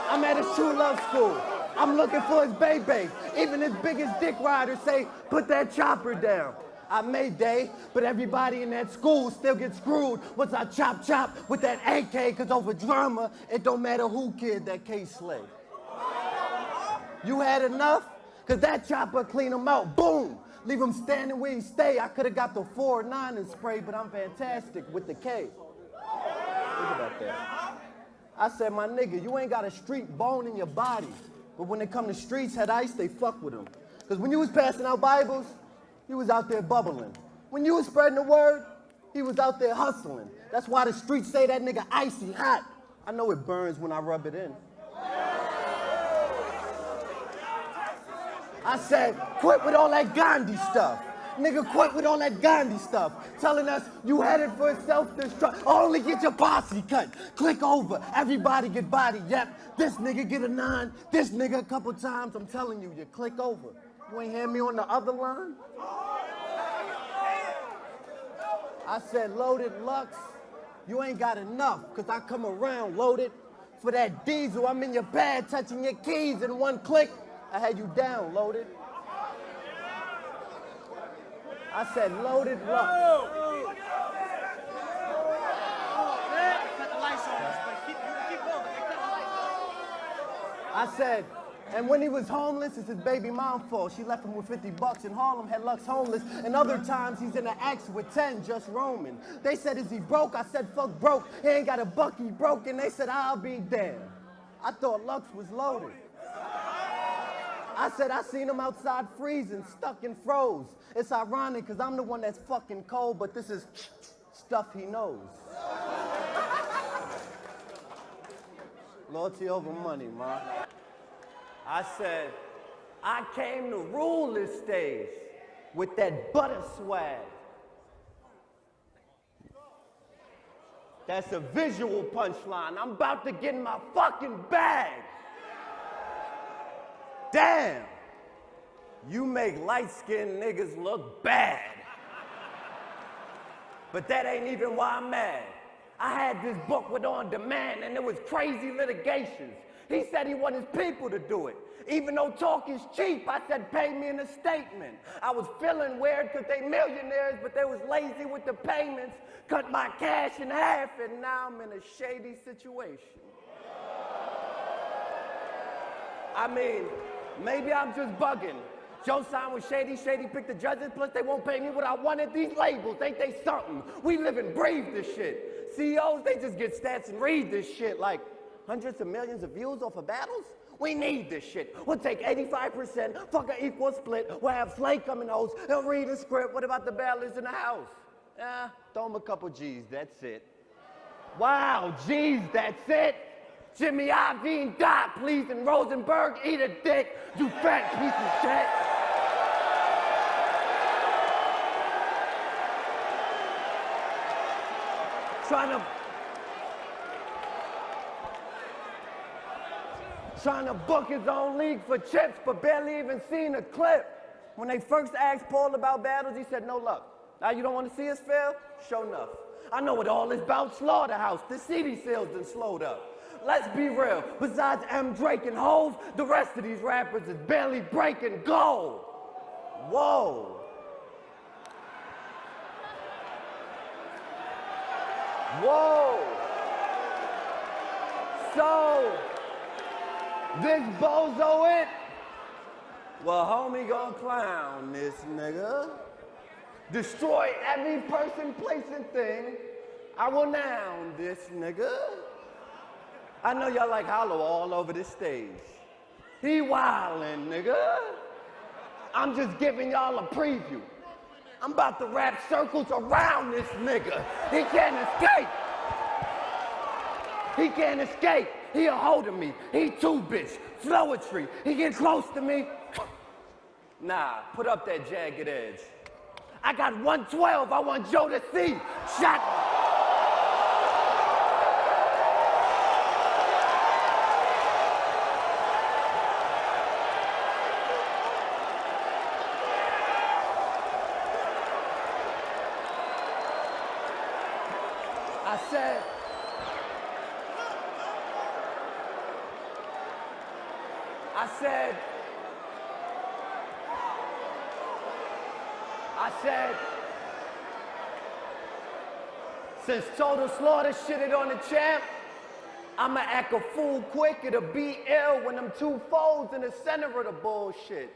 I'm at his true love school. I'm looking for his baby. Even his biggest dick riders say, put that chopper down. I made day, but everybody in that school still gets screwed once I chop with that AK, cause over drama, it don't matter who kid that case slay. You had enough? Cause that chopper clean him out, boom! Leave him standing where he stay. I could've got the 4-9 and spray, but I'm fantastic with the K. Think about that. I said, my nigga, you ain't got a street bone in your body. But when they come to streets, had ice, they fuck with them. Cause when you was passing out Bibles, he was out there bubbling. When you was spreading the word, he was out there hustling. That's why the streets say that nigga icy hot. I know it burns when I rub it in. I said, quit with all that Gandhi stuff. Nigga, quit with all that Gandhi stuff. Telling us you headed for self-destruct. Only get your posse cut. Click over. Everybody get body. Yep. This nigga get a 9. This nigga a couple times. I'm telling you, you click over. You ain't hear me on the other line? I said, loaded Lux, you ain't got enough, cause I come around loaded. For that diesel, I'm in your bag, touching your keys in one click. I had you down, loaded. I said, loaded Lux. I said, and when he was homeless, it's his baby mom's fault. She left him with 50 bucks in Harlem, had Lux homeless. And other times he's in an axe with 10, just roaming. They said, is he broke? I said, fuck broke. He ain't got a buck, he broke. And they said, I'll be damned. I thought Lux was loaded. I said, I seen him outside freezing, stuck and froze. It's ironic, because I'm the one that's fucking cold, but this is stuff he knows. Loyalty over money, ma. I said, I came to rule this stage with that butter swag. That's a visual punchline. I'm about to get in my fucking bag. Damn, you make light-skinned niggas look bad. But that ain't even why I'm mad. I had this book with On Demand and it was crazy litigations. He said he wanted his people to do it. Even though talk is cheap, I said pay me in a statement. I was feeling weird because they millionaires, but they was lazy with the payments. Cut my cash in half and now I'm in a shady situation. I mean, maybe I'm just bugging. Joe signed with Shady, Shady picked the judges, plus they won't pay me what I wanted. These labels, ain't they something? We live and breathe this shit. CEOs, they just get stats and read this shit like hundreds of millions of views off of battles? We need this shit. We'll take 85%, fuck an equal split. We'll have Slay coming host. He'll read the script. What about the battlers in the house? Throw him a couple G's, that's it. Wow, G's, that's it? Jimmy Iovine, die, please, and Rosenberg, eat a dick, you fat piece of shit. Trying to book his own league for chips, but barely even seen a clip. When they first asked Paul about battles, he said, no luck. Now you don't want to see us fail? Sure enough. I know what all this about, Slaughterhouse. The CD sales done slowed up. Let's be real. Besides M. Drake and Hove, the rest of these rappers is barely breaking gold. Whoa. Whoa. So, this bozo it? Well, homie gon' clown this nigga. Destroy every person, place, and thing. I will noun this nigga. I know y'all like Hollow all over this stage. He wildin', nigga. I'm just giving y'all a preview. I'm about to wrap circles around this nigga. He can't escape. He can't escape. He a hold of me. He too bitch. Flowetry. He get close to me. Nah, put up that jagged edge. I got 112 I want Joe to see. Shot. I said, since Total Slaughter shitted on the champ, I'ma act a fool quick, it'll be ill when them two foes in the center of the bullshit.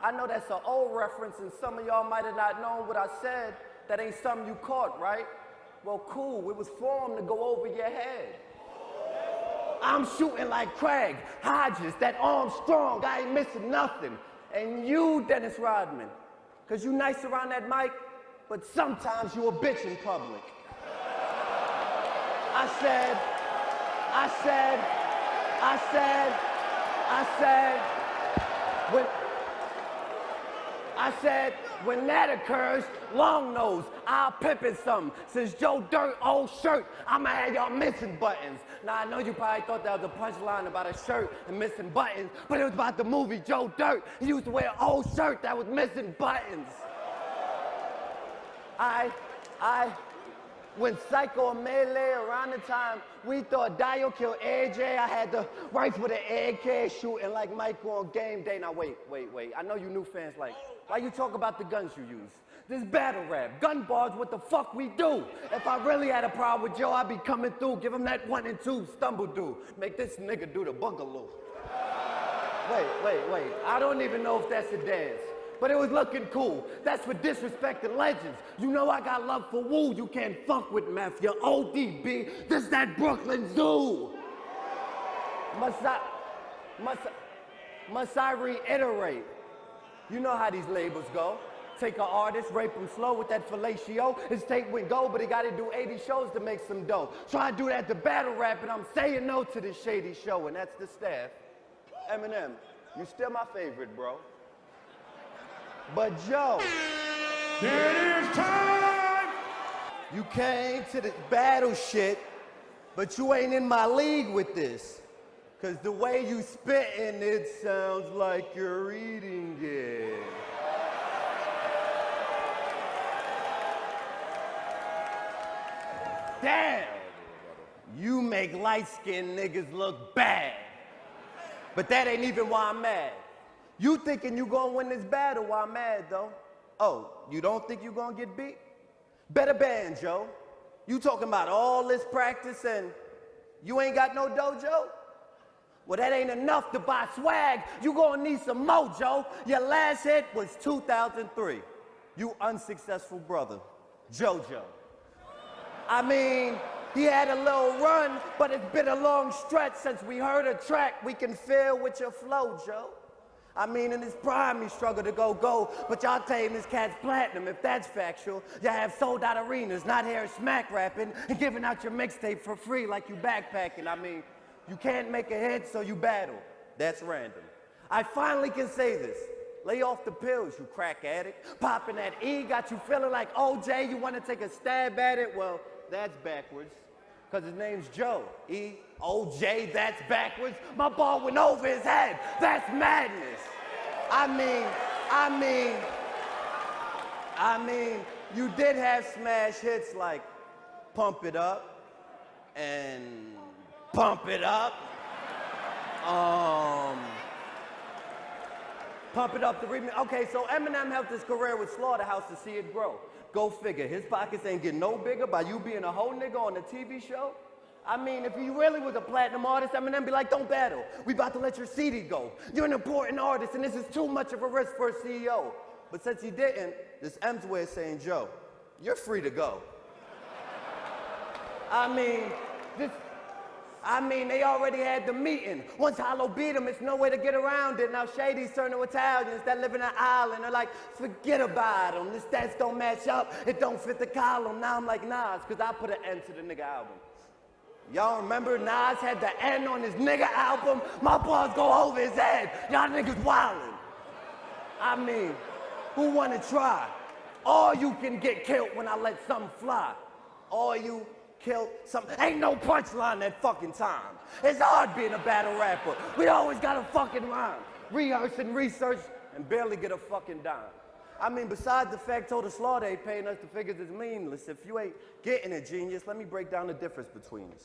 I know that's an old reference and some of y'all might have not known what I said. That ain't something you caught, right? Well, cool, it was formed to go over your head. I'm shooting like Craig, Hodges, that arm strong, I ain't missing nothing. And you, Dennis Rodman, cause you nice around that mic, but sometimes you a bitch in public. I said, when that occurs, long nose, I'll pimp it some. Since Joe Dirt, old shirt, I'ma have y'all missing buttons. Now I know you probably thought that was a punchline about a shirt and missing buttons, but it was about the movie Joe Dirt. He used to wear an old shirt that was missing buttons. When Psycho and Melee around the time we thought Dio killed AJ, I had the rifle with an AK shooting like Michael on game day. Now wait. I know you new fans like, why you talk about the guns you use? This battle rap, gun bars, what the fuck we do? If I really had a problem with Joe, I'd be coming through, give him that 1 and 2 stumble do. Make this nigga do the boogaloo. Wait, I don't even know if that's a dance. But it was looking cool. That's for disrespecting legends. You know I got love for Wu. You can't fuck with meth. You're ODB. This that Brooklyn Zoo. Must I reiterate? You know how these labels go. Take an artist, rape him slow with that fellatio. His tape went gold, but he gotta do 80 shows to make some dough. Try to do that to battle rap, and I'm saying no to this shady show, and that's the staff. Eminem, you still my favorite, bro. But Joe, It is time! you came to the battle shit, but you ain't in my league with this. Cause the way you spittin', it sounds like you're eating it. Damn! You make light-skinned niggas look bad. But that ain't even why I'm mad. You thinking you gonna win this battle while I'm mad, though? Oh, you don't think you gonna get beat? Better band, Joe. You talking about all this practice and you ain't got no dojo? Well, that ain't enough to buy swag. You gonna need some mojo. Your last hit was 2003. You unsuccessful brother, JoJo. I mean, he had a little run, but it's been a long stretch since we heard a track we can feel with your flow, Joe. I mean, in his prime, he struggled to go, but y'all claim this cat's platinum. If that's factual, y'all have sold out arenas, not here smack rapping, and giving out your mixtape for free like you backpacking. I mean, you can't make a hit, so you battle. That's random. I finally can say this. Lay off the pills, you crack addict. Popping that E got you feeling like OJ, you want to take a stab at it? Well, that's backwards. Because his name's Joe. E-O-J, that's backwards. My ball went over his head. That's madness. I mean, you did have smash hits like Pump It Up and Pump It Up. Pump It Up the remix. Okay, so Eminem helped his career with Slaughterhouse to see it grow. Go figure, his pockets ain't getting no bigger by you being a whole nigga on a TV show. I mean, if you really was a platinum artist, Eminem be like, don't battle. We about to let your CD go. You're an important artist, and this is too much of a risk for a CEO. But since he didn't, this M's way of saying, Joe, you're free to go. I mean, they already had the meeting. Once Hollow beat him, it's no way to get around it. Now Shady's turning to Italians that live in an island. They're like, forget about them. The stats don't match up. It don't fit the column. Now I'm like Nas, because I put an end to the nigga album. Y'all remember Nas had the N on his nigga album? My balls go over his head. Y'all niggas wildin'. I mean, who wanna try? Or you can get killed when I let something fly. Or you kill something. Ain't no punchline that fucking time. It's hard being a battle rapper. We always got a fucking rhyme. Rehearse and research and barely get a fucking dime. I mean, besides the fact Total Slaughter ain't paying us the figures is meaningless. If you ain't getting it, genius, let me break down the difference between us.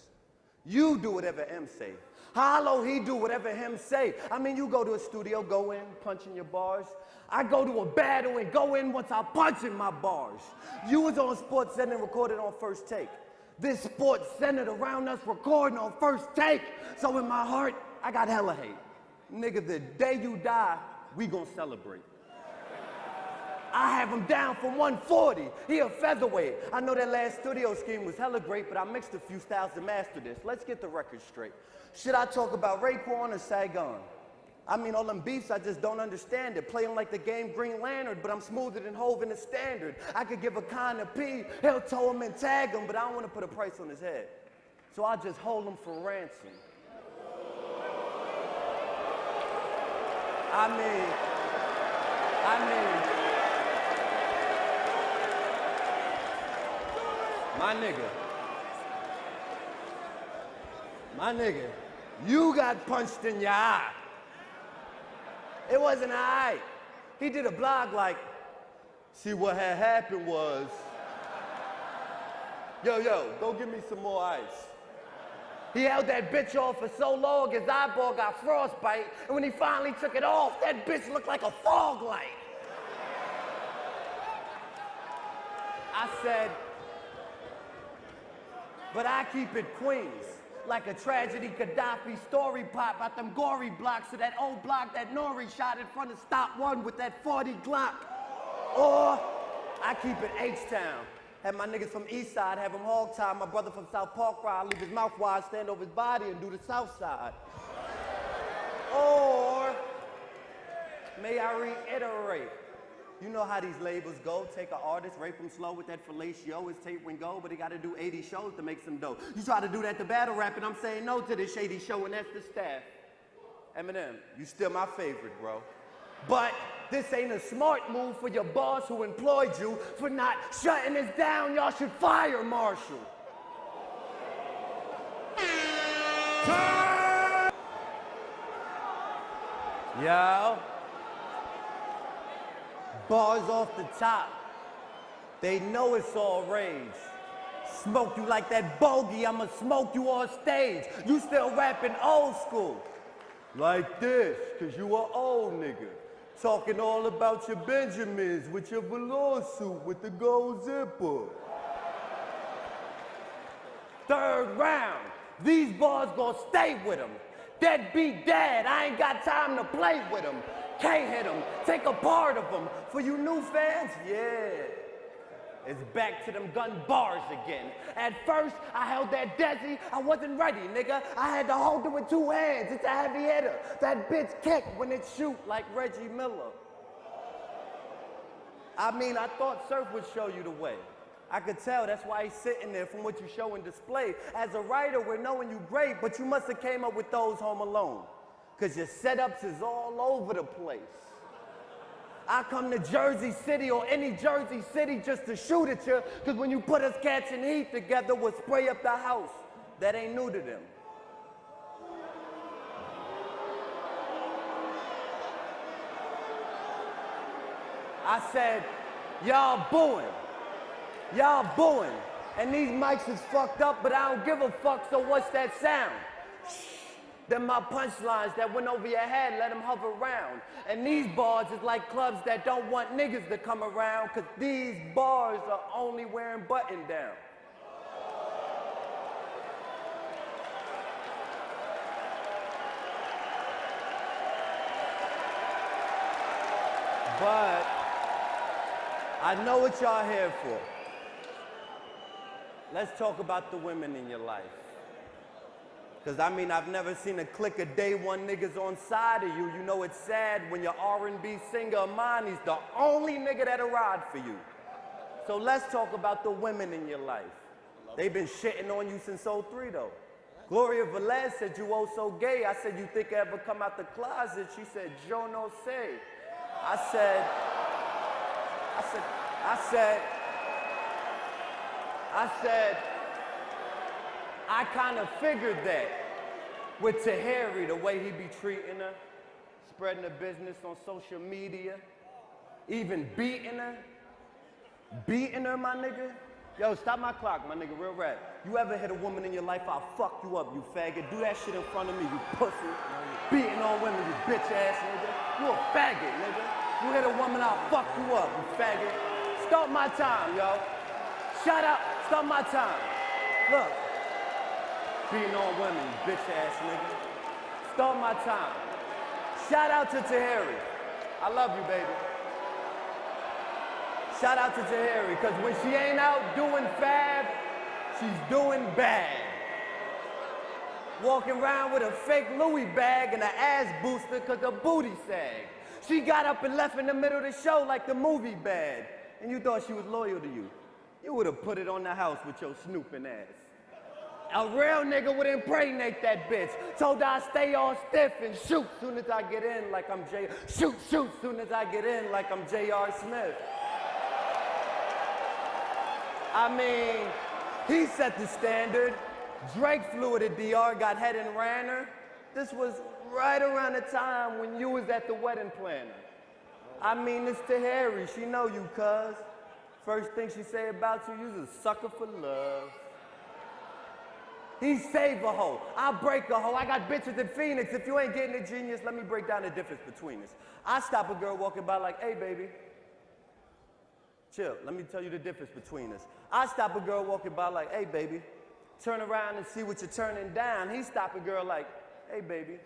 You do whatever M say. Hollow, he do whatever him say. I mean, you go to a studio, go in, punch in your bars. I go to a battle and go in once I punch in my bars. You was on Sports Center and recorded on First Take. This sports centered around us recording on First Take. So in my heart, I got hella hate. Nigga, the day you die, we gon' celebrate. I have him down for 140. He a featherweight. I know that last studio scheme was hella great, but I mixed a few styles to master this. Let's get the record straight. Should I talk about Raekwon or Saigon? I mean, all them beefs, I just don't understand it. Play 'em like the game Green Lantern, but I'm smoother than Hov in the Standard. I could give a con a P, he'll tow him and tag him, but I don't want to put a price on his head. So I'll just hold him for ransom. I mean, my nigga, you got punched in your eye. It wasn't alright. He did a blog like, see what had happened was, yo, go get me some more ice. He held that bitch off for so long his eyeball got frostbite, and when he finally took it off, that bitch looked like a fog light. I said, but I keep it Queens, like a tragedy Gaddafi story pop out them gory blocks of that old block that Nori shot in front of Stop One with that 40 Glock. Or I keep it H-Town. Have my niggas from East Side, have him hog tie. My brother from South Park ride, leave his mouth wide, stand over his body and do the South Side. Or may I reiterate, you know how these labels go. Take an artist, rape him slow with that fellatio, his tape when go, but he gotta do 80 shows to make some dough. You try to do that to battle rap, and I'm saying no to this shady show, and that's the staff. Eminem, you still my favorite, bro. But this ain't a smart move for your boss who employed you for not shutting this down. Y'all should fire Marshall. Yo. Bars off the top. They know it's all rage. Smoke you like that bogey, I'ma smoke you on stage. You still rapping old school. Like this, cause you a old nigga. Talking all about your Benjamins with your velour suit with the gold zipper. Third round, these bars gon' stay with him. Dead beat dead, I ain't got time to play with him. Can't hit him, take a part of him. For you new fans, yeah. It's back to them gun bars again. At first, I held that Desi, I wasn't ready, nigga. I had to hold it with two hands, it's a heavy hitter. That bitch kick when it shoot like Reggie Miller. I mean, I thought Surf would show you the way. I could tell, that's why he's sitting there from what you show and display. As a writer, we're knowing you great, but you must have came up with those home alone. Cause your setups is all over the place. I come to Jersey City or any Jersey City just to shoot at you, cause when you put us cats in heat together, we'll spray up the house. That ain't new to them. I said, y'all booing. Y'all booing. And these mics is fucked up, but I don't give a fuck, so what's that sound? Them my punchlines that went over your head, let them hover around. And these bars is like clubs that don't want niggas to come around, cause these bars are only wearing button down. But I know what y'all here for. Let's talk about the women in your life. Cause I mean, I've never seen a clique of day one niggas on side of you. You know it's sad when your R&B singer Amani's the only nigga that'll ride for you. So let's talk about the women in your life. They've been shitting on you since '03 though. Gloria Velez said you oh so gay. I said, you think I ever come out the closet? She said, yo no sé. I said, I kind of figured that with Tahiri, the way he be treating her, spreading her business on social media, even beating her, my nigga. Yo, stop my clock, my nigga, real rap. You ever hit a woman in your life, I'll fuck you up, you faggot. Do that shit in front of me, you pussy. Beating on women, you bitch ass nigga. You a faggot, nigga. You hit a woman, I'll fuck you up, you faggot. Start my time, yo. Shout out, start my time. Look. Beating on women, you bitch ass nigga. Start my time. Shout out to Tahiri. I love you, baby. Shout out to Tahiri, because when she ain't out doing fab, she's doing bad. Walking around with a fake Louis bag and an ass booster because her booty sag. She got up and left in the middle of the show like the movie Bad. And you thought she was loyal to you. You would have put it on the house with your snooping ass. A real nigga would impregnate that bitch. Told her I stay all stiff and shoot soon as I get in like I'm Shoot soon as I get in like I'm J.R. Smith. I mean, he set the standard. Drake flew to DR, got head and ran her. This was right around the time when you was at the wedding planner. I mean, it's Tahiri, she know you, cuz. First thing she say about you, you's a sucker for love. He save a hoe, I break a hoe. I got bitches in Phoenix. If you ain't getting it, genius, let me break down the difference between us. I stop a girl walking by like, hey, baby. Chill, let me tell you the difference between us. I stop a girl walking by like, hey, baby. Turn around and see what you're turning down. He stop a girl like, hey, baby,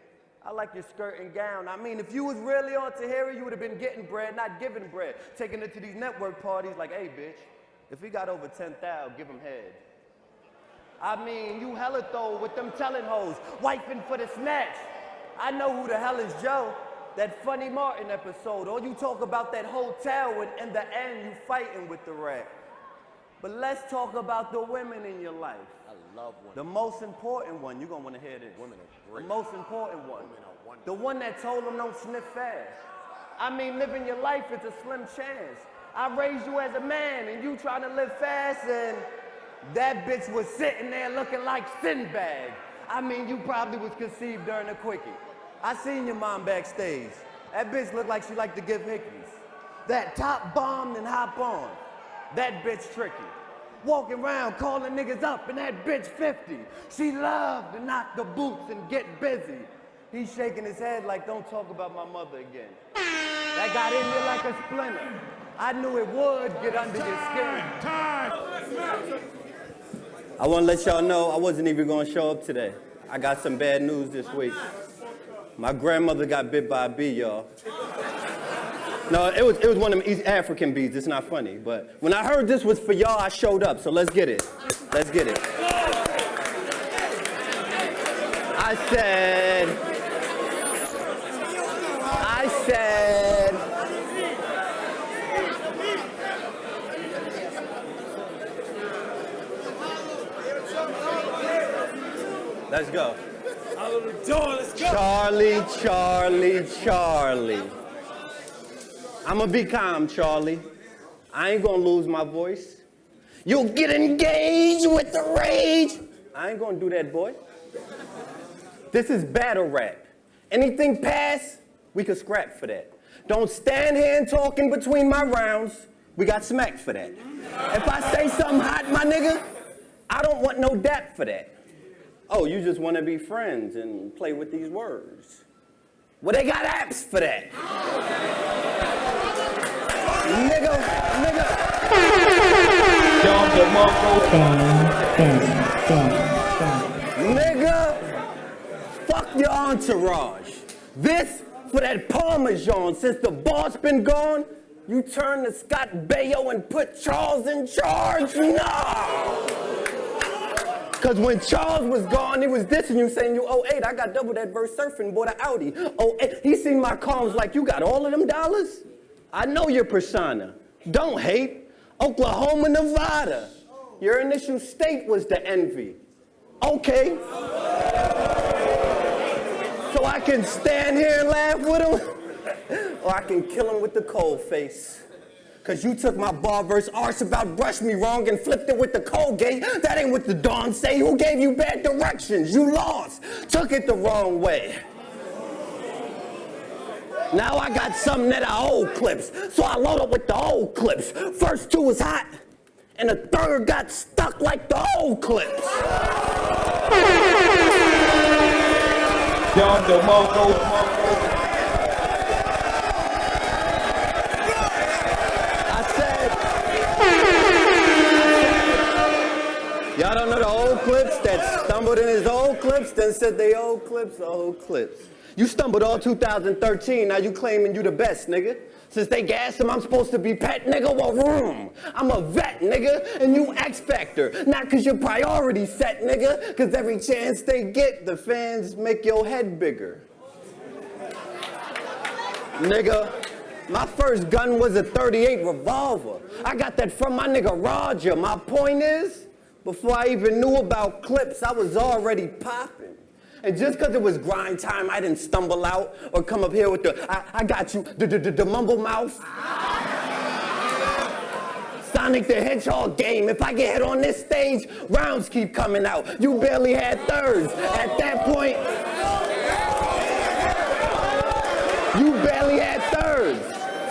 I like your skirt and gown. I mean, if you was really on Tahiri, you would have been getting bread, not giving bread. Taking it to these network parties like, hey, bitch, if he got over 10,000, give him head. I mean, you hella throw with them telling hoes, wifing for the snatch. I know who the hell is Joe. That Funny Martin episode. All you talk about that hotel and in the end you fighting with the rat. But let's talk about the women in your life. I love women. The most important one, you're gonna wanna hear this. Women are great. The most important one. Women are wonderful. The one that told them don't sniff fast. I mean, living your life is a slim chance. I raised you as a man and you trying to live fast and that bitch was sitting there looking like Sinbad. I mean, you probably was conceived during a quickie. I seen your mom backstage. That bitch looked like she liked to give hickeys. That top bomb and hop on. That bitch tricky. Walking around calling niggas up and that bitch 50. She loved to knock the boots and get busy. He's shaking his head like, don't talk about my mother again. That got in you like a splinter. I knew it would get under your skin. I want to let y'all know I wasn't even going to show up today. I got some bad news this week. My grandmother got bit by a bee, y'all. No, it was one of them East African bees. It's not funny. But when I heard this was for y'all, I showed up. So let's get it. Let's get it. I said, let's go. Let's go. Charlie. I'ma be calm, Charlie. I ain't gonna lose my voice. You'll get engaged with the rage. I ain't gonna do that, boy. This is battle rap. Anything past, we could scrap for that. Don't stand here and talk in between my rounds. We got smacked for that. If I say something hot, my nigga, I don't want no dap for that. Oh, you just want to be friends and play with these words. Well, they got apps for that. Nigga. Nigga, fuck your entourage. This for that Parmesan. Since the boss been gone, you turn to Scott Baio and put Charles in charge? No! Because when Charles was gone, he was dissing you, saying you 08. I got double that verse surfing, bought an Audi. 08. He seen my columns like, you got all of them dollars? I know your persona. Don't hate. Oklahoma, Nevada. Your initial state was the envy. Okay. So I can stand here and laugh with him, or I can kill him with the cold face. Cause you took my bar verse arse about brushed me wrong and flipped it with the Colgate. That ain't what the Dawn say. Who gave you bad directions? You lost. Took it the wrong way. Now I got something that are old clips. So I load up with the old clips. First two was hot. and a third got stuck like the old clips. Y'all don't know the old clips that stumbled in his old clips, then said they old clips, old clips. You stumbled all 2013, now you claiming you the best, nigga. Since they gassed him, I'm supposed to be pet, nigga, well, room. I'm a vet, nigga, and you X Factor. Not cause your priorities set, nigga, cause every chance they get, the fans make your head bigger. Nigga, my first gun was a .38 revolver. I got that from my nigga Roger. My point is, before I even knew about clips, I was already popping. And just because it was grind time, I didn't stumble out or come up here with I got you, the mumble mouth. Sonic the Hedgehog game. If I get hit on this stage, rounds keep coming out. You barely had thirds. At that point, you barely had thirds.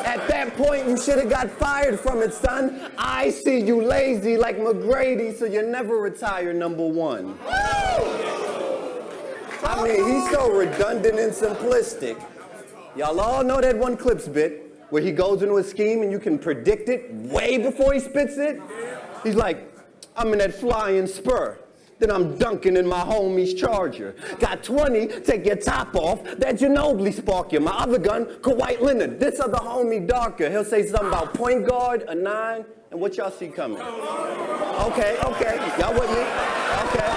At that point, you should have got fired from it, son. I see you lazy like McGrady, so you never retire #1. I mean, he's so redundant and simplistic. Y'all all know that one Clips bit where he goes into a scheme and you can predict it way before he spits it. He's like, I'm in that flying spur. Then I'm dunking in my homie's Charger. Got 20, take your top off, that Ginobili spark you. My other gun, Kawhi Leonard. This other homie darker. He'll say something about point guard, a 9, and what y'all see coming? Okay, y'all with me? Okay.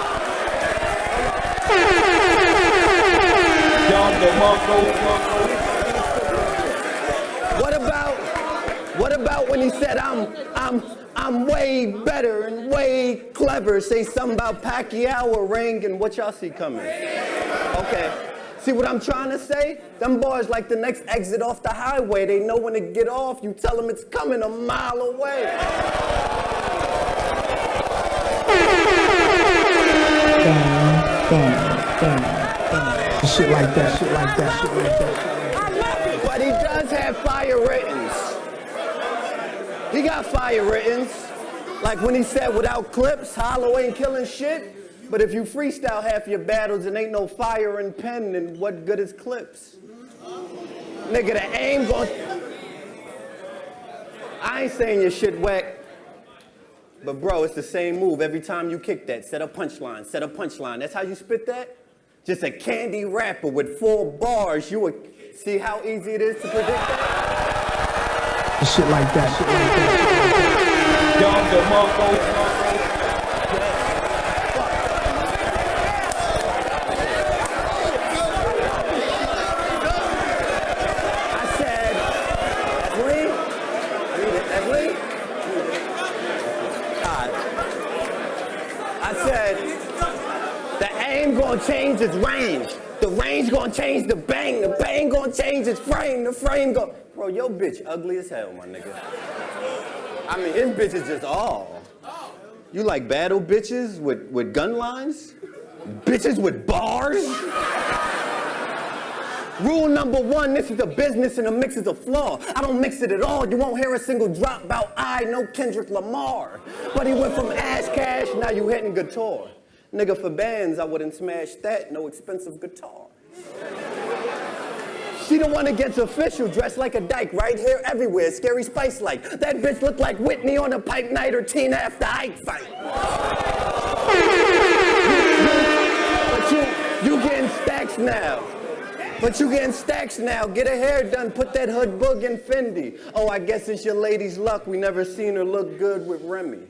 What about when he said I'm way better and way clever? Say something about Pacquiao or Ring and what y'all see coming? Okay. See what I'm trying to say? Them boys like the next exit off the highway. They know when to get off. You tell them it's coming a mile away. Shit like that. But he does have fire ratings. He got fire ratings. Like when he said without clips, Hollow ain't killing shit. But if you freestyle half your battles and ain't no fire and pen, then what good is clips? Nigga, the aim gon'... I ain't saying your shit whack. But bro, it's the same move every time you kick that. Set a punchline, set a punchline. That's how you spit that? Just a candy rapper with 4 bars. You would see how easy it is to predict that? Shit like that. I said, I said, the aim gonna change its range. The range gonna change the bang gonna change its frame. The frame go. Bro, your bitch ugly as hell, my nigga. I mean, his bitch is just all. You like battle bitches with gun lines? Bitches with bars? Rule number 1, this is a business and a mix is a flaw. I don't mix it at all. You won't hear a single drop about no Kendrick Lamar. But he went from ass cash, now you hitting guitar. Nigga, for bands, I wouldn't smash that, no expensive guitar. She the one that gets official, dressed like a dyke, right here, everywhere, Scary Spice like. That bitch look like Whitney on a pipe night or Tina after Ike fight. But you getting stacks now. Get her hair done, put that hood boog in Fendi. Oh, I guess it's your lady's luck, we never seen her look good with Remy.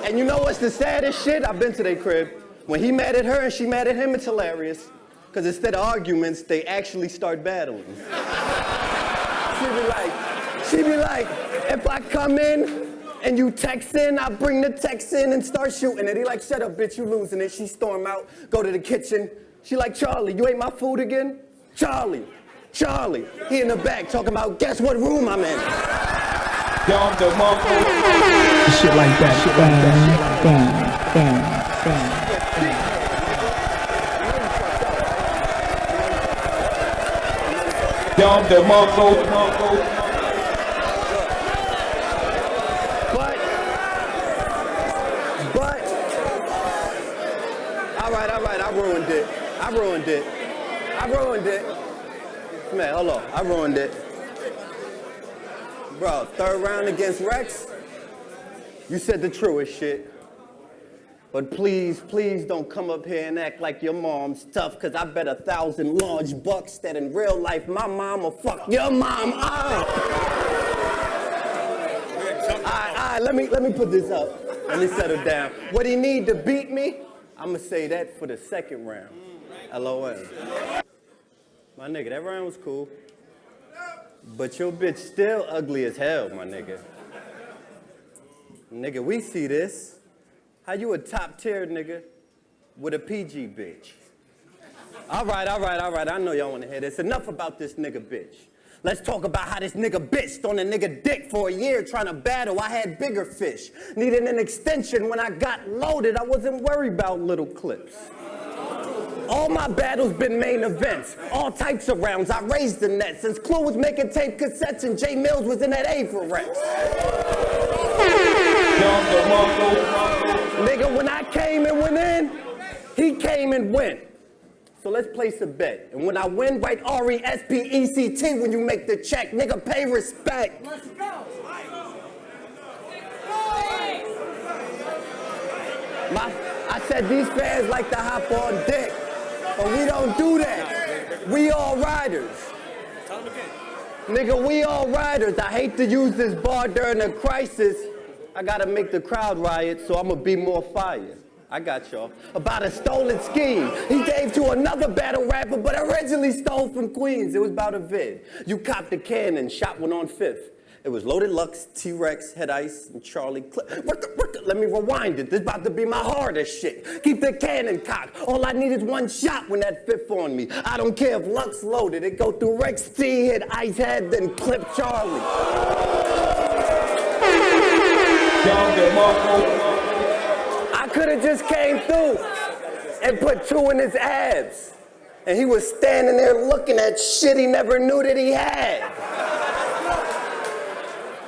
And you know what's the saddest shit? I've been to their crib. When he mad at her and she mad at him, it's hilarious. Because instead of arguments, they actually start battling. She be like, if I come in and you text in, I bring the text in and start shooting it. He like, shut up, bitch, you losing it. She storm out, go to the kitchen. She like, Charlie, you ate my food again? Charlie, he in the back talking about, guess what room I'm in? Shit like that. Bang. I ruined it. Man, hold on, I ruined it. Bro, third round against Rex, you said the truest shit. But please, please don't come up here and act like your mom's tough, cause I bet 1,000 large bucks that in real life my mom will fuck your mom up. Alright, let me put this up. Let me settle down. What he need to beat me, I'ma say that for the second round. LOL. My nigga, that round was cool. But your bitch still ugly as hell, my nigga. Nigga, we see this. How you a top tier nigga with a PG bitch? All right. I know y'all wanna hear this. Enough about this nigga bitch. Let's talk about how this nigga bitched on a nigga dick for a year trying to battle. I had bigger fish. Needed an extension when I got loaded. I wasn't worried about little clips. All my battles been main events. All types of rounds. I raised the net. Since Clue was making tape cassettes and J Mills was in that A for Rex. Nigga, when I came and went in, he came and went. So let's place a bet. And when I win, write RESPECT when you make the check. Nigga, pay respect. Let's go. I said these fans like to hop on dick, but we don't do that. We all riders. Nigga, we all riders. I hate to use this bar during a crisis. I gotta make the crowd riot, so I'ma be more fire. I got y'all. About a stolen scheme. He gave to another battle rapper, but originally stole from Queens. It was about a vid. You copped a cannon, shot one on 5th. It was Loaded Lux, T-Rex, Head Ice, and Charlie Clip. Let me rewind it. This about to be my hardest shit. Keep the cannon cocked. All I need is one shot when that 5th on me. I don't care if Lux loaded. It go through Rex T, hit Ice Head, then clip Charlie. I could have just came through and put 2 in his abs. And he was standing there looking at shit he never knew that he had.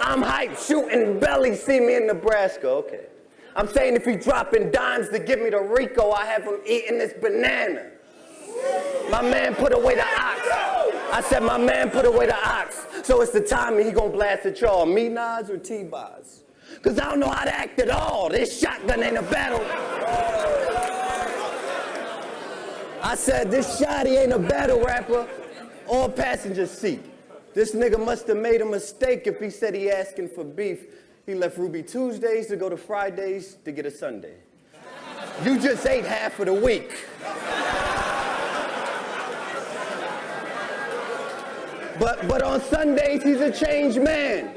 I'm hype, shooting belly, see me in Nebraska, okay. I'm saying if he dropping dimes to give me the Rico, I have him eating this banana. My man put away the ox. I said my man put away the ox. So it's the timing he gonna blast at y'all, me, Nas, or T-Boz. Cause I don't know how to act at all. This shotgun ain't a battle. I said this shotty ain't a battle rapper or passenger seat. This nigga must have made a mistake if he said he asking for beef. He left Ruby Tuesdays to go to Fridays to get a Sunday. You just ate half of the week. But on Sundays, he's a changed man.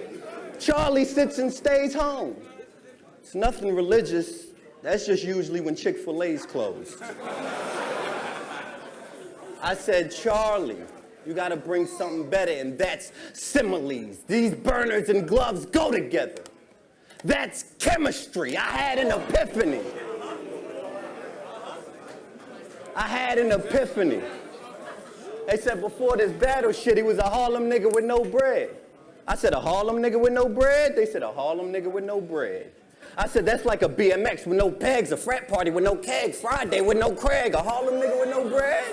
Charlie sits and stays home. It's nothing religious. That's just usually when Chick-fil-A's closed. I said, Charlie, you gotta bring something better, and that's similes. These burners and gloves go together. That's chemistry. I had an epiphany. They said before this battle shit, he was a Harlem nigga with no bread. I said, a Harlem nigga with no bread? They said, a Harlem nigga with no bread. I said, that's like a BMX with no pegs, a frat party with no kegs, Friday with no Craig, a Harlem nigga with no bread?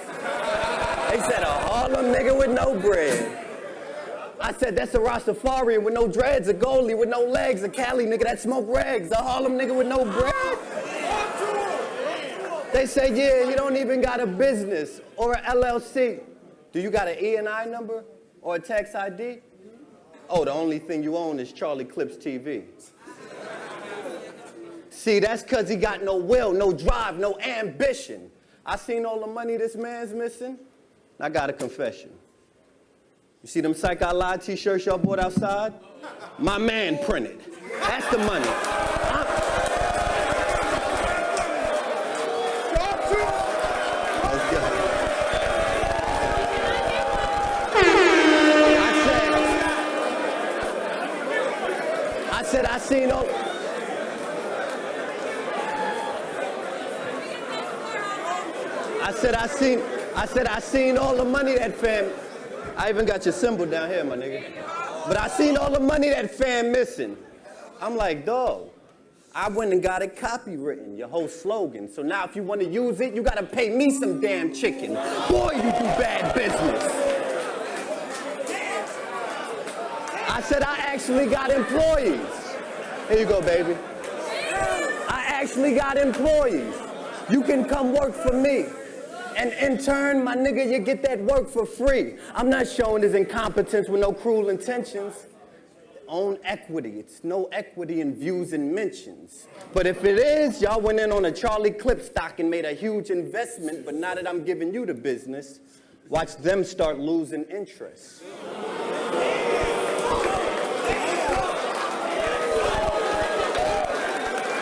They said, a Harlem nigga with no bread. I said, that's a Rastafarian with no dreads, a goalie with no legs, a Cali nigga that smoke rags, a Harlem nigga with no bread? They say, yeah, you don't even got a business or a LLC. Do you got an E&I number or a tax ID? Oh, the only thing you own is Charlie Clips TV. See, that's because he got no will, no drive, no ambition. I seen all the money this man's missing. I got a confession. You see them Psych I Lied t-shirts y'all bought outside? My man printed. That's the money. Let's go. I said I seen all... I seen all the money that fam... I even got your symbol down here, my nigga. But I seen all the money that fam missing. I'm like, dog, I went and got it copywritten, your whole slogan. So now if you want to use it, you got to pay me some damn chicken. Boy, you do bad business. I said I actually got employees. Here you go, baby. I actually got employees. You can come work for me. And in turn, my nigga, you get that work for free. I'm not showing his incompetence with no cruel intentions. Own equity. It's no equity in views and mentions. But if it is, y'all went in on a Charlie Clip stock and made a huge investment, but now that I'm giving you the business, watch them start losing interest.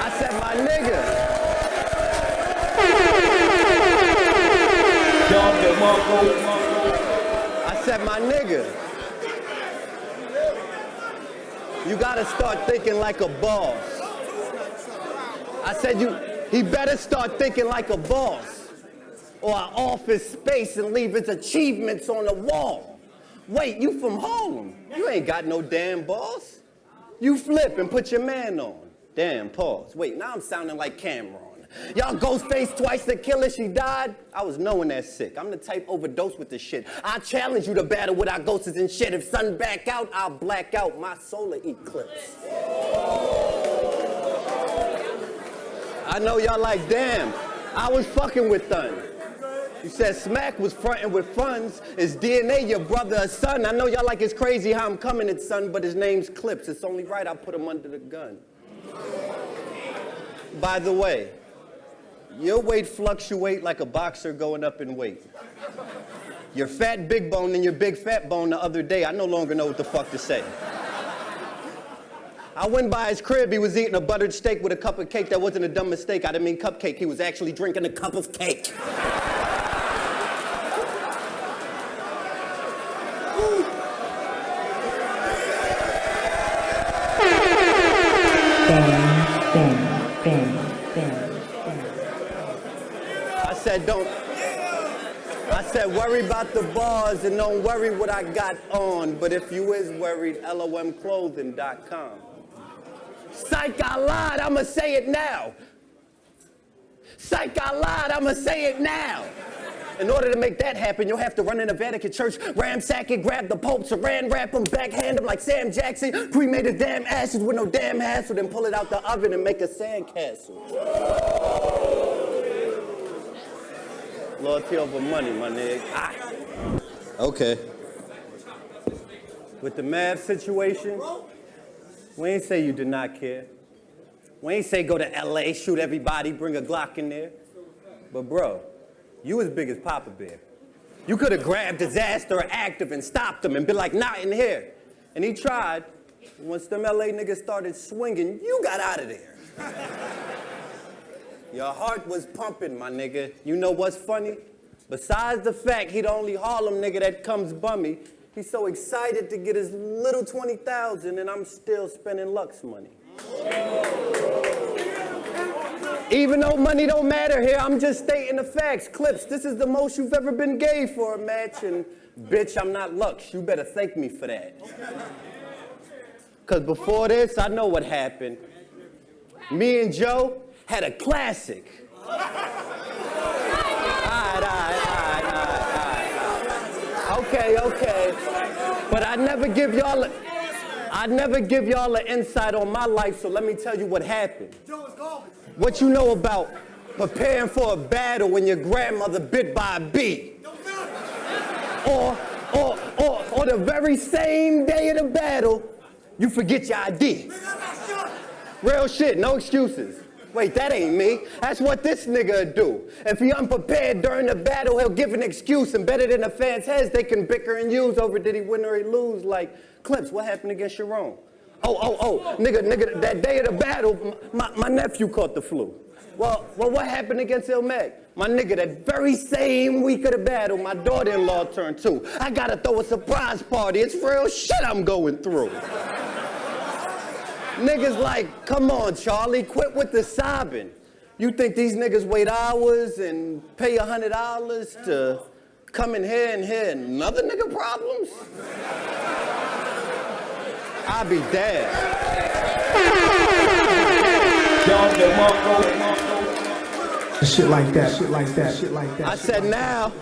I said, my nigga. I said, my nigga. You gotta start thinking like a boss. I said he better start thinking like a boss. Or an office space and leave his achievements on the wall. Wait, you from Harlem? You ain't got no damn boss. You flip and put your man on. Damn, pause. Wait, now I'm sounding like Cameron. Y'all Ghostface twice the killer, she died? I was knowing that sick. I'm the type overdose with the shit. I challenge you to battle without ghosts and shit. If sun back out, I'll black out my solar eclipse. I know y'all like, damn, I was fucking with Thun. You said Smack was fronting with funds. Is DNA your brother or son? I know y'all like it's crazy how I'm coming at son, but his name's Clips. It's only right I put him under the gun. By the way, your weight fluctuate like a boxer going up in weight. Your fat big bone and your big fat bone the other day, I no longer know what the fuck to say. I went by his crib, he was eating a buttered steak with a cup of cake. That wasn't a dumb mistake, I didn't mean cupcake. He was actually drinking a cup of cake. I said, worry about the bars and don't worry what I got on. But if you is worried, lomclothing.com. Psych, I lied, I'ma say it now. Psych, I lied, I'ma say it now. In order to make that happen, you'll have to run in a Vatican church, ransack it, grab the Pope, saran wrap him, backhand him like Sam Jackson, cremate his damn ashes with no damn hassle, then pull it out the oven and make a sandcastle. Loyalty over money, my nigga. Ah. Okay. With the Mav situation, we ain't say you did not care. We ain't say go to LA, shoot everybody, bring a Glock in there. But bro, you as big as Papa Bear. You could have grabbed Disaster or Active and stopped him and been like, not in here. And he tried. Once them LA niggas started swinging, you got out of there. Your heart was pumping, my nigga. You know what's funny? Besides the fact he the only Harlem nigga that comes bummy, he's so excited to get his little 20,000 and I'm still spending Lux money. Even though money don't matter here, I'm just stating the facts. Clips, this is the most you've ever been gay for a match, and bitch, I'm not Lux. You better thank me for that. Because before this, I know what happened. Me and Joe had a classic. All right. Okay. But I'd never give y'all an insight on my life, so let me tell you what happened. What you know about preparing for a battle when your grandmother bit by a bee? Or the very same day of the battle, you forget your ID. Real shit, no excuses. Wait, that ain't me. That's what this nigga do. If he unprepared during the battle, he'll give an excuse, and better than the fans' heads, they can bicker and use over did he win or he lose. Like, Clips, what happened against Sharon? Nigga, that day of the battle, my nephew caught the flu. Well, what happened against Ilmac? My nigga, that very same week of the battle, my daughter-in-law turned 2. I gotta throw a surprise party. It's real shit I'm going through. Niggas like, come on, Charlie, quit with the sobbing. You think these niggas wait hours and pay $100 to come in here and hear another nigga problems? I'll be damned. Shit like that, shit like that, shit like that. I said now,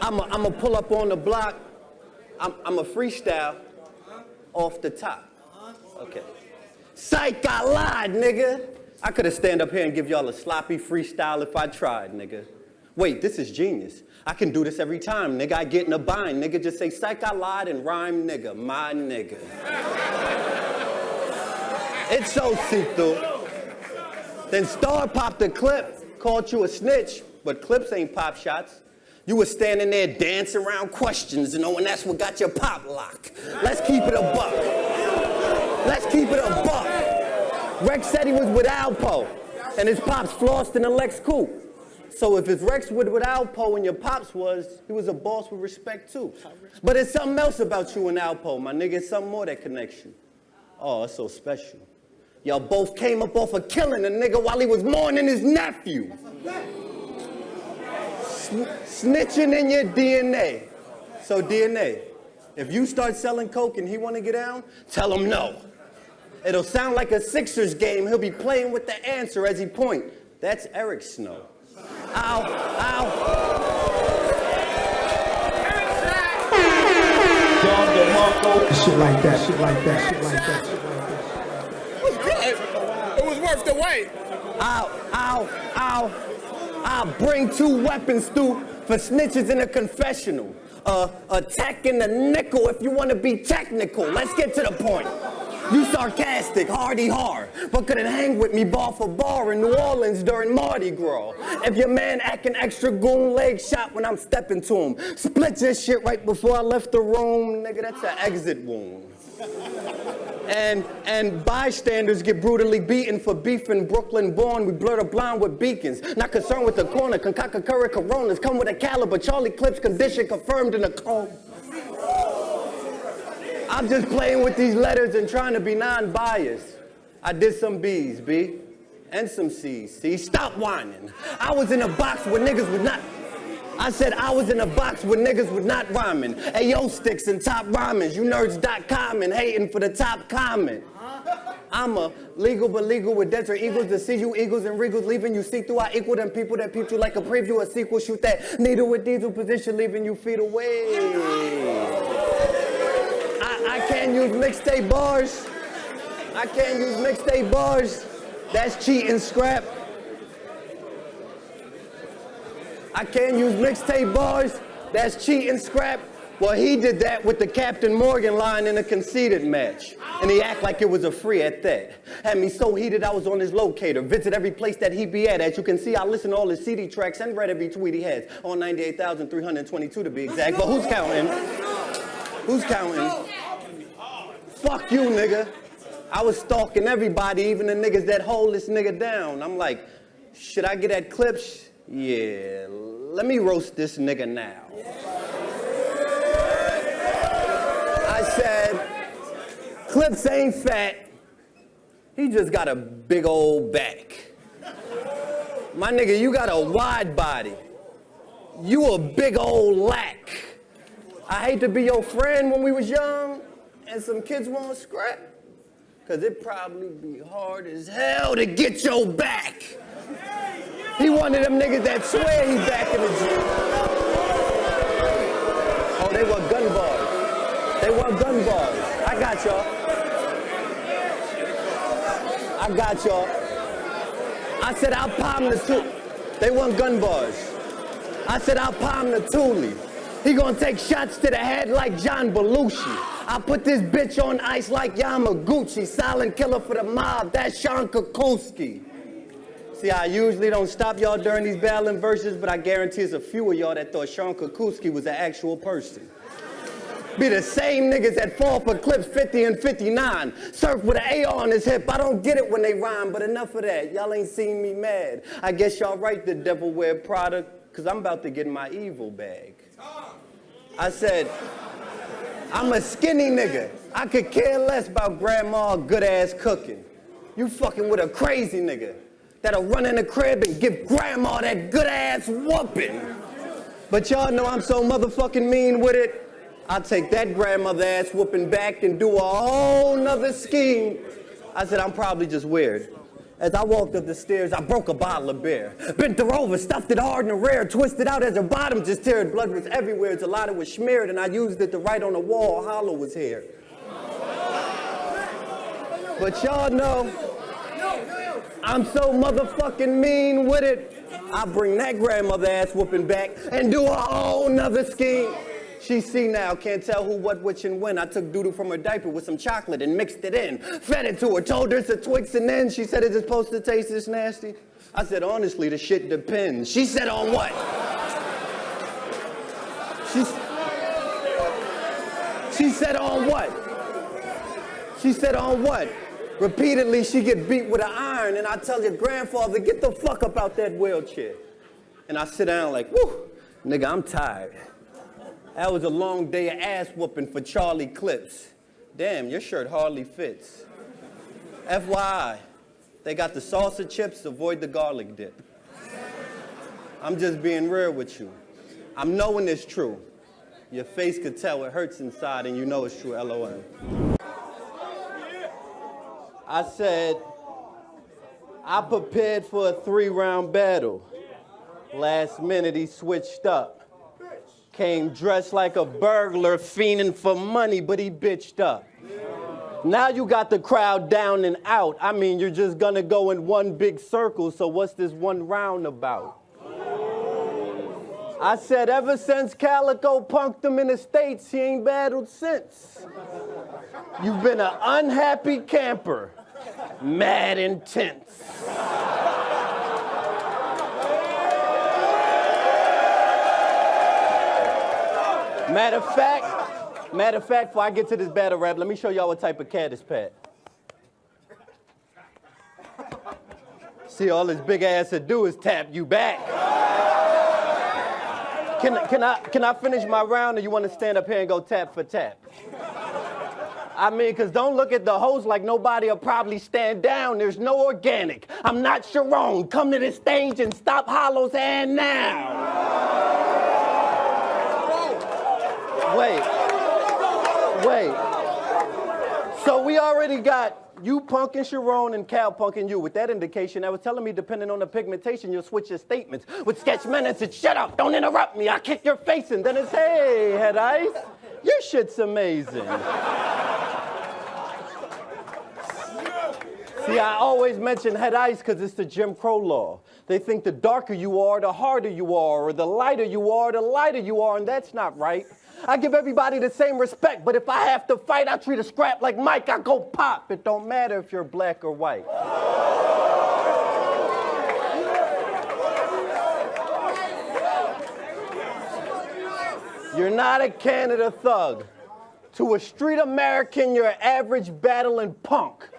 I'ma pull up on the block. I'm a freestyle off the top. Okay. Psych, I lied, nigga. I could have stand up here and give y'all a sloppy freestyle if I tried, nigga. Wait, this is genius. I can do this every time, nigga. I get in a bind, nigga. Just say psych, I lied and rhyme, nigga. My nigga. It's so see-through. Then Star popped a clip, called you a snitch, but clips ain't pop shots. You was standing there dancing around questions, knowing that's what got your pop locked. Let's keep it a buck. Let's keep it a buck. Rex said he was with Alpo, and his pops flossed in a Lex Coupe. So if his Rex was with Alpo and your pops was, he was a boss with respect too. But it's something else about you and Alpo, my nigga. It's something more that connects you. Oh, it's so special. Y'all both came up off of killing a nigga while he was mourning his nephew. Snitching in your DNA. So DNA, if you start selling coke and he want to get down, tell him no. It'll sound like a Sixers game. He'll be playing with the answer as he point. That's Eric Snow. Ow, ow. Shit like that, shit like that, shit like that, shit like that. It was good. It was worth the wait. Ow, ow, ow. I'll bring 2 weapons through for snitches in a confessional. A tech and a nickel if you want to be technical. Let's get to the point. You sarcastic, hardy hard, but couldn't hang with me bar for bar in New Orleans during Mardi Gras. If your man acting extra goon, leg shot when I'm stepping to him. Split this shit right before I left the room, nigga, that's an exit wound. And bystanders get brutally beaten for beefing Brooklyn born. We blur the blind with beacons. Not concerned with the corner. Concoct curry coronas. Come with a caliber. Charlie Clips condition confirmed in a comb. I'm just playing with these letters and trying to be non-biased. I did some B's, B. And some C's, C. Stop whining. I was in a box where niggas would not... I said I was in a box with niggas with not rhyming. Ayo sticks and top rhymers. You nerds.com and hating for the top comment. I'm a legal but legal with desert eagles to see you eagles and regals, leaving you see through. I equal them people that peep you like a preview, a sequel. Shoot that needle with diesel position, leaving you feet away. I can't use mixtape bars. I can't use mixtape bars. That's cheating, scrap. I can't use mixtape bars. That's cheating, scrap. Well, he did that with the Captain Morgan line in a conceded match. And he act like it was a free at that. Had me so heated I was on his locator. Visit every place that he be at. As you can see, I listen to all his CD tracks and read every tweet he has. On 98,322 to be exact. But who's counting? Who's counting? Fuck you, nigga. I was stalking everybody, even the niggas that hold this nigga down. I'm like, should I get at Clips? Yeah, let me roast this nigga now. I said, Clips ain't fat. He just got a big old back. My nigga, you got a wide body. You a big old lack. I hate to be your friend when we was young and some kids won't scrap. Cause it probably be hard as hell to get your back. He one of them niggas that swear he back in the gym. Oh, they want gun bars. They want gun bars. I got y'all. I got y'all. I said I'll palm the two. They want gun bars. I said I'll palm the Thule. He gonna take shots to the head like John Belushi. I put this bitch on ice like Yamaguchi. Silent killer for the mob, that's Sean Kukulski. See, I usually don't stop y'all during these battling verses, but I guarantee there's a few of y'all that thought Sean Kukulski was an actual person. Be the same niggas that fall for Clips 50 and 59. Surf with an AR on his hip. I don't get it when they rhyme, but enough of that. Y'all ain't seen me mad. I guess y'all right, the devil wear Prada, cause I'm about to get in my evil bag. I said, I'm a skinny nigga. I could care less about grandma good ass cooking. You fucking with a crazy nigga that'll run in the crib and give grandma that good ass whooping. But y'all know I'm so motherfucking mean with it. I'll take that grandmother ass whooping back and do a whole nother scheme. I said, I'm probably just weird. As I walked up the stairs, I broke a bottle of beer. Bent her over, stuffed it hard and rare, twisted out as her bottom just teared. Blood was everywhere, a lot of it was smeared, and I used it to write on the wall, Hollow was here. But y'all know, I'm so motherfucking mean with it. I bring that grandmother ass whooping back and do a whole nother scheme. She see now, can't tell who, what, which, and when. I took doodle from her diaper with some chocolate and mixed it in. Fed it to her, told her it's a Twix, and then she said, is it supposed to taste this nasty? I said, honestly, the shit depends. She said, on what? She said, on what? She said, on what? Repeatedly, she get beat with an iron, and I tell your grandfather, get the fuck up out that wheelchair. And I sit down like, whew, nigga, I'm tired. That was a long day of ass whooping for Charlie Clips. Damn, your shirt hardly fits. FYI, they got the salsa chips, avoid the garlic dip. I'm just being real with you. I'm knowing it's true. Your face could tell it hurts inside and you know it's true, LOL. I said, I prepared for a 3-round battle. Last minute he switched up. Came dressed like a burglar, fiending for money, but he bitched up. Now you got the crowd down and out. I mean, you're just gonna go in one big circle, so what's this one round about? I said, ever since Calico punked him in the States, he ain't battled since. You've been an unhappy camper, mad intense. Matter of fact, before I get to this battle rap, let me show y'all what type of cat is Pat. See, all this big ass to do is tap you back. Can I finish my round, or you want to stand up here and go tap for tap? I mean, because don't look at the host like nobody will probably stand down. There's no organic. I'm not Sharon. Come to the stage and stop Hollow's hand now. Wait. So we already got you punking Sharon and Cal punking you. With that indication, I was telling me, depending on the pigmentation, you'll switch your statements. With sketch minutes, it's shut up, don't interrupt me, I'll kick your face in. Then it's, hey, Head Ice, your shit's amazing. See, I always mention Head Ice because it's the Jim Crow law. They think the darker you are, the harder you are, or the lighter you are, the lighter you are, and that's not right. I give everybody the same respect, but if I have to fight, I treat a scrap like Mike, I go pop. It don't matter if you're black or white. You're not a Canada thug. To a street American, you're an average battling punk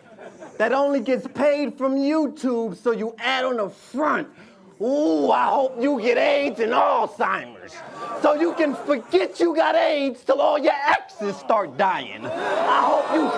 that only gets paid from YouTube, so you add on the front. Ooh, I hope you get AIDS and Alzheimer's. So you can forget you got AIDS till all your exes start dying. I hope you...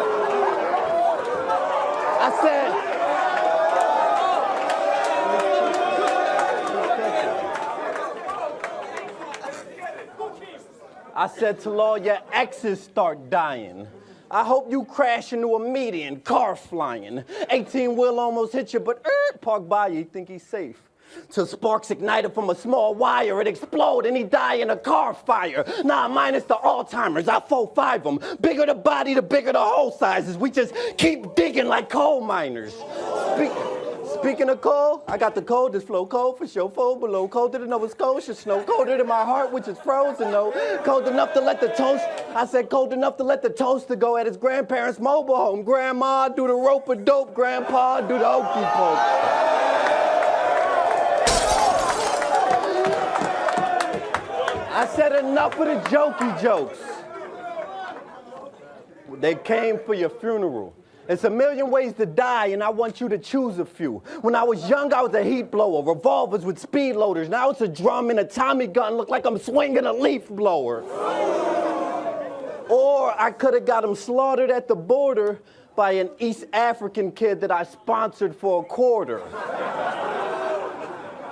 I said till all your exes start dying. I hope you crash into a median, car flying. 18-wheel almost hit you, but park by you think he's safe. Till sparks ignited from a small wire, it explode and he die in a car fire. Nah, minus the Alzheimer's, I 4-5 them. Bigger the body, the bigger the hole sizes. We just keep digging like coal miners. Speaking of coal, I got the coldest flow, cold for sure, fold below. Colder than Nova Scotia snow, colder than my heart, which is frozen, no. Cold enough to let the toast, I said cold enough to let the toaster go at his grandparents' mobile home. Grandma do the rope of dope, grandpa do the okey poke. I said enough of the jokey jokes. They came for your funeral. It's a million ways to die, and I want you to choose a few. When I was young, I was a heat blower, revolvers with speed loaders. Now it's a drum and a Tommy gun, look like I'm swinging a leaf blower. Or I could have got him slaughtered at the border by an East African kid that I sponsored for a quarter.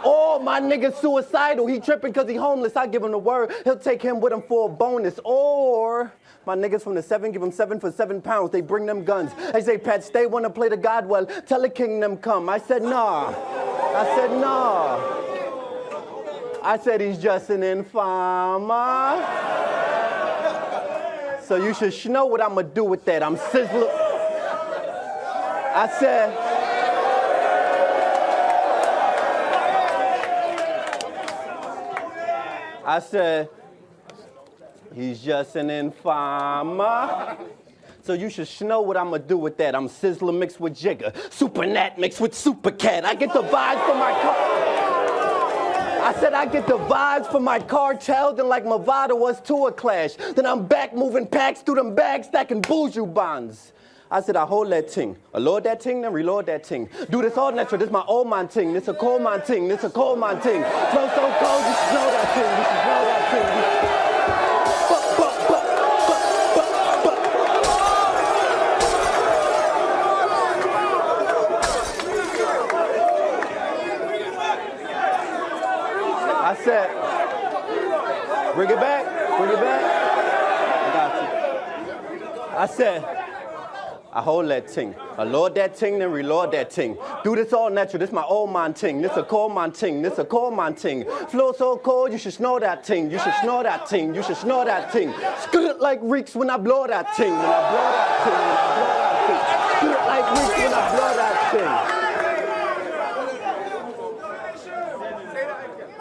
Or my nigga suicidal, he tripping cause he homeless. I give him the word, he'll take him with him for a bonus. Or my niggas from the 7 give him 7 for 7 pounds. They bring them guns. They say, Pat, stay, wanna play the God well. Tell the kingdom come. I said, nah. I said, nah. I said, he's just an informer. So you should know what I'ma do with that. I'm sizzling. I said, he's just an informer. So you should know what I'ma do with that. I'm Sizzler mixed with Jigger, Super Nat mixed with Super Cat. I get the vibes from my car. I said I get the vibes from my cartel, then like Movado was to a clash. Then I'm back moving packs through them bags, stacking buju bonds. I said, I hold that ting. I load that ting, then reload that ting. Do this all natural, this my old man ting. This a cold man ting, this a cold man ting. Flow so cold, you should know that ting, you should know that ting. I said, bring it back, bring it back. I got you. I said, I hold that ting. I load that ting, then reload that ting. Do this all natural, this my old man ting. This a cold man ting, this a cold man ting. Flow so cold, you should know that ting. You should know that ting, you should know that ting. Scoot like reeks when I blow that ting. When I blow that ting, when I blow that ting. Scoot like reeks when I blow that ting.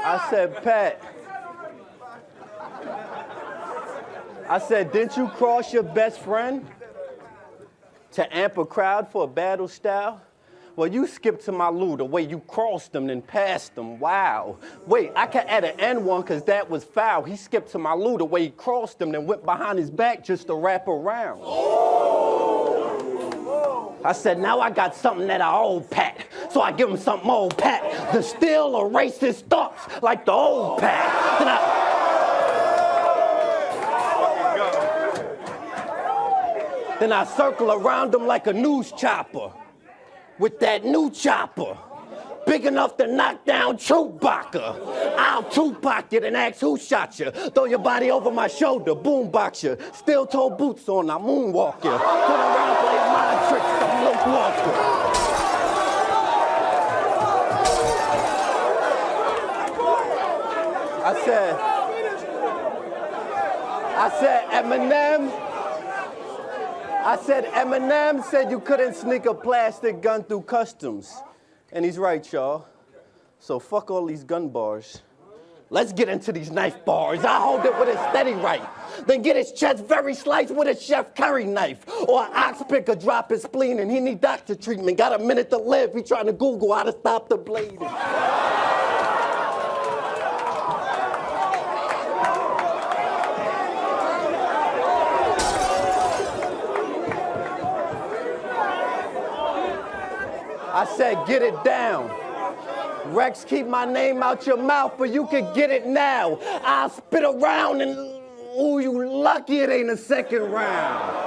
I said, Pat. I said, didn't you cross your best friend to amp a crowd for a battle style? Well, you skipped to my loo the way you crossed them and passed them. Wow. Wait, I can add an N1 because that was foul. He skipped to my loo the way he crossed them and went behind his back just to wrap around. I said, now I got something that I owe Pat. So I give him something old Pat to still erase his thoughts like the old Pat. Then I circle around him like a news chopper with that new chopper, big enough to knock down Chewbacca. I'll Tupac you and ask who shot you. Throw your body over my shoulder, boombox you. Steel toe boots on, I moonwalk you. Turn around, play mind tricks, I'm Luke Walker. Eminem said you couldn't sneak a plastic gun through customs. And he's right, y'all. So fuck all these gun bars. Let's get into these knife bars. I hold it with a steady right. Then get his chest very sliced with a Chef Curry knife. Or an ox picker drop his spleen and he need doctor treatment. Got a minute to live, he trying to Google how to stop the bleeding. I said, get it down. Rex, keep my name out your mouth, but you can get it now. I'll spit around and, ooh, you lucky it ain't a second round.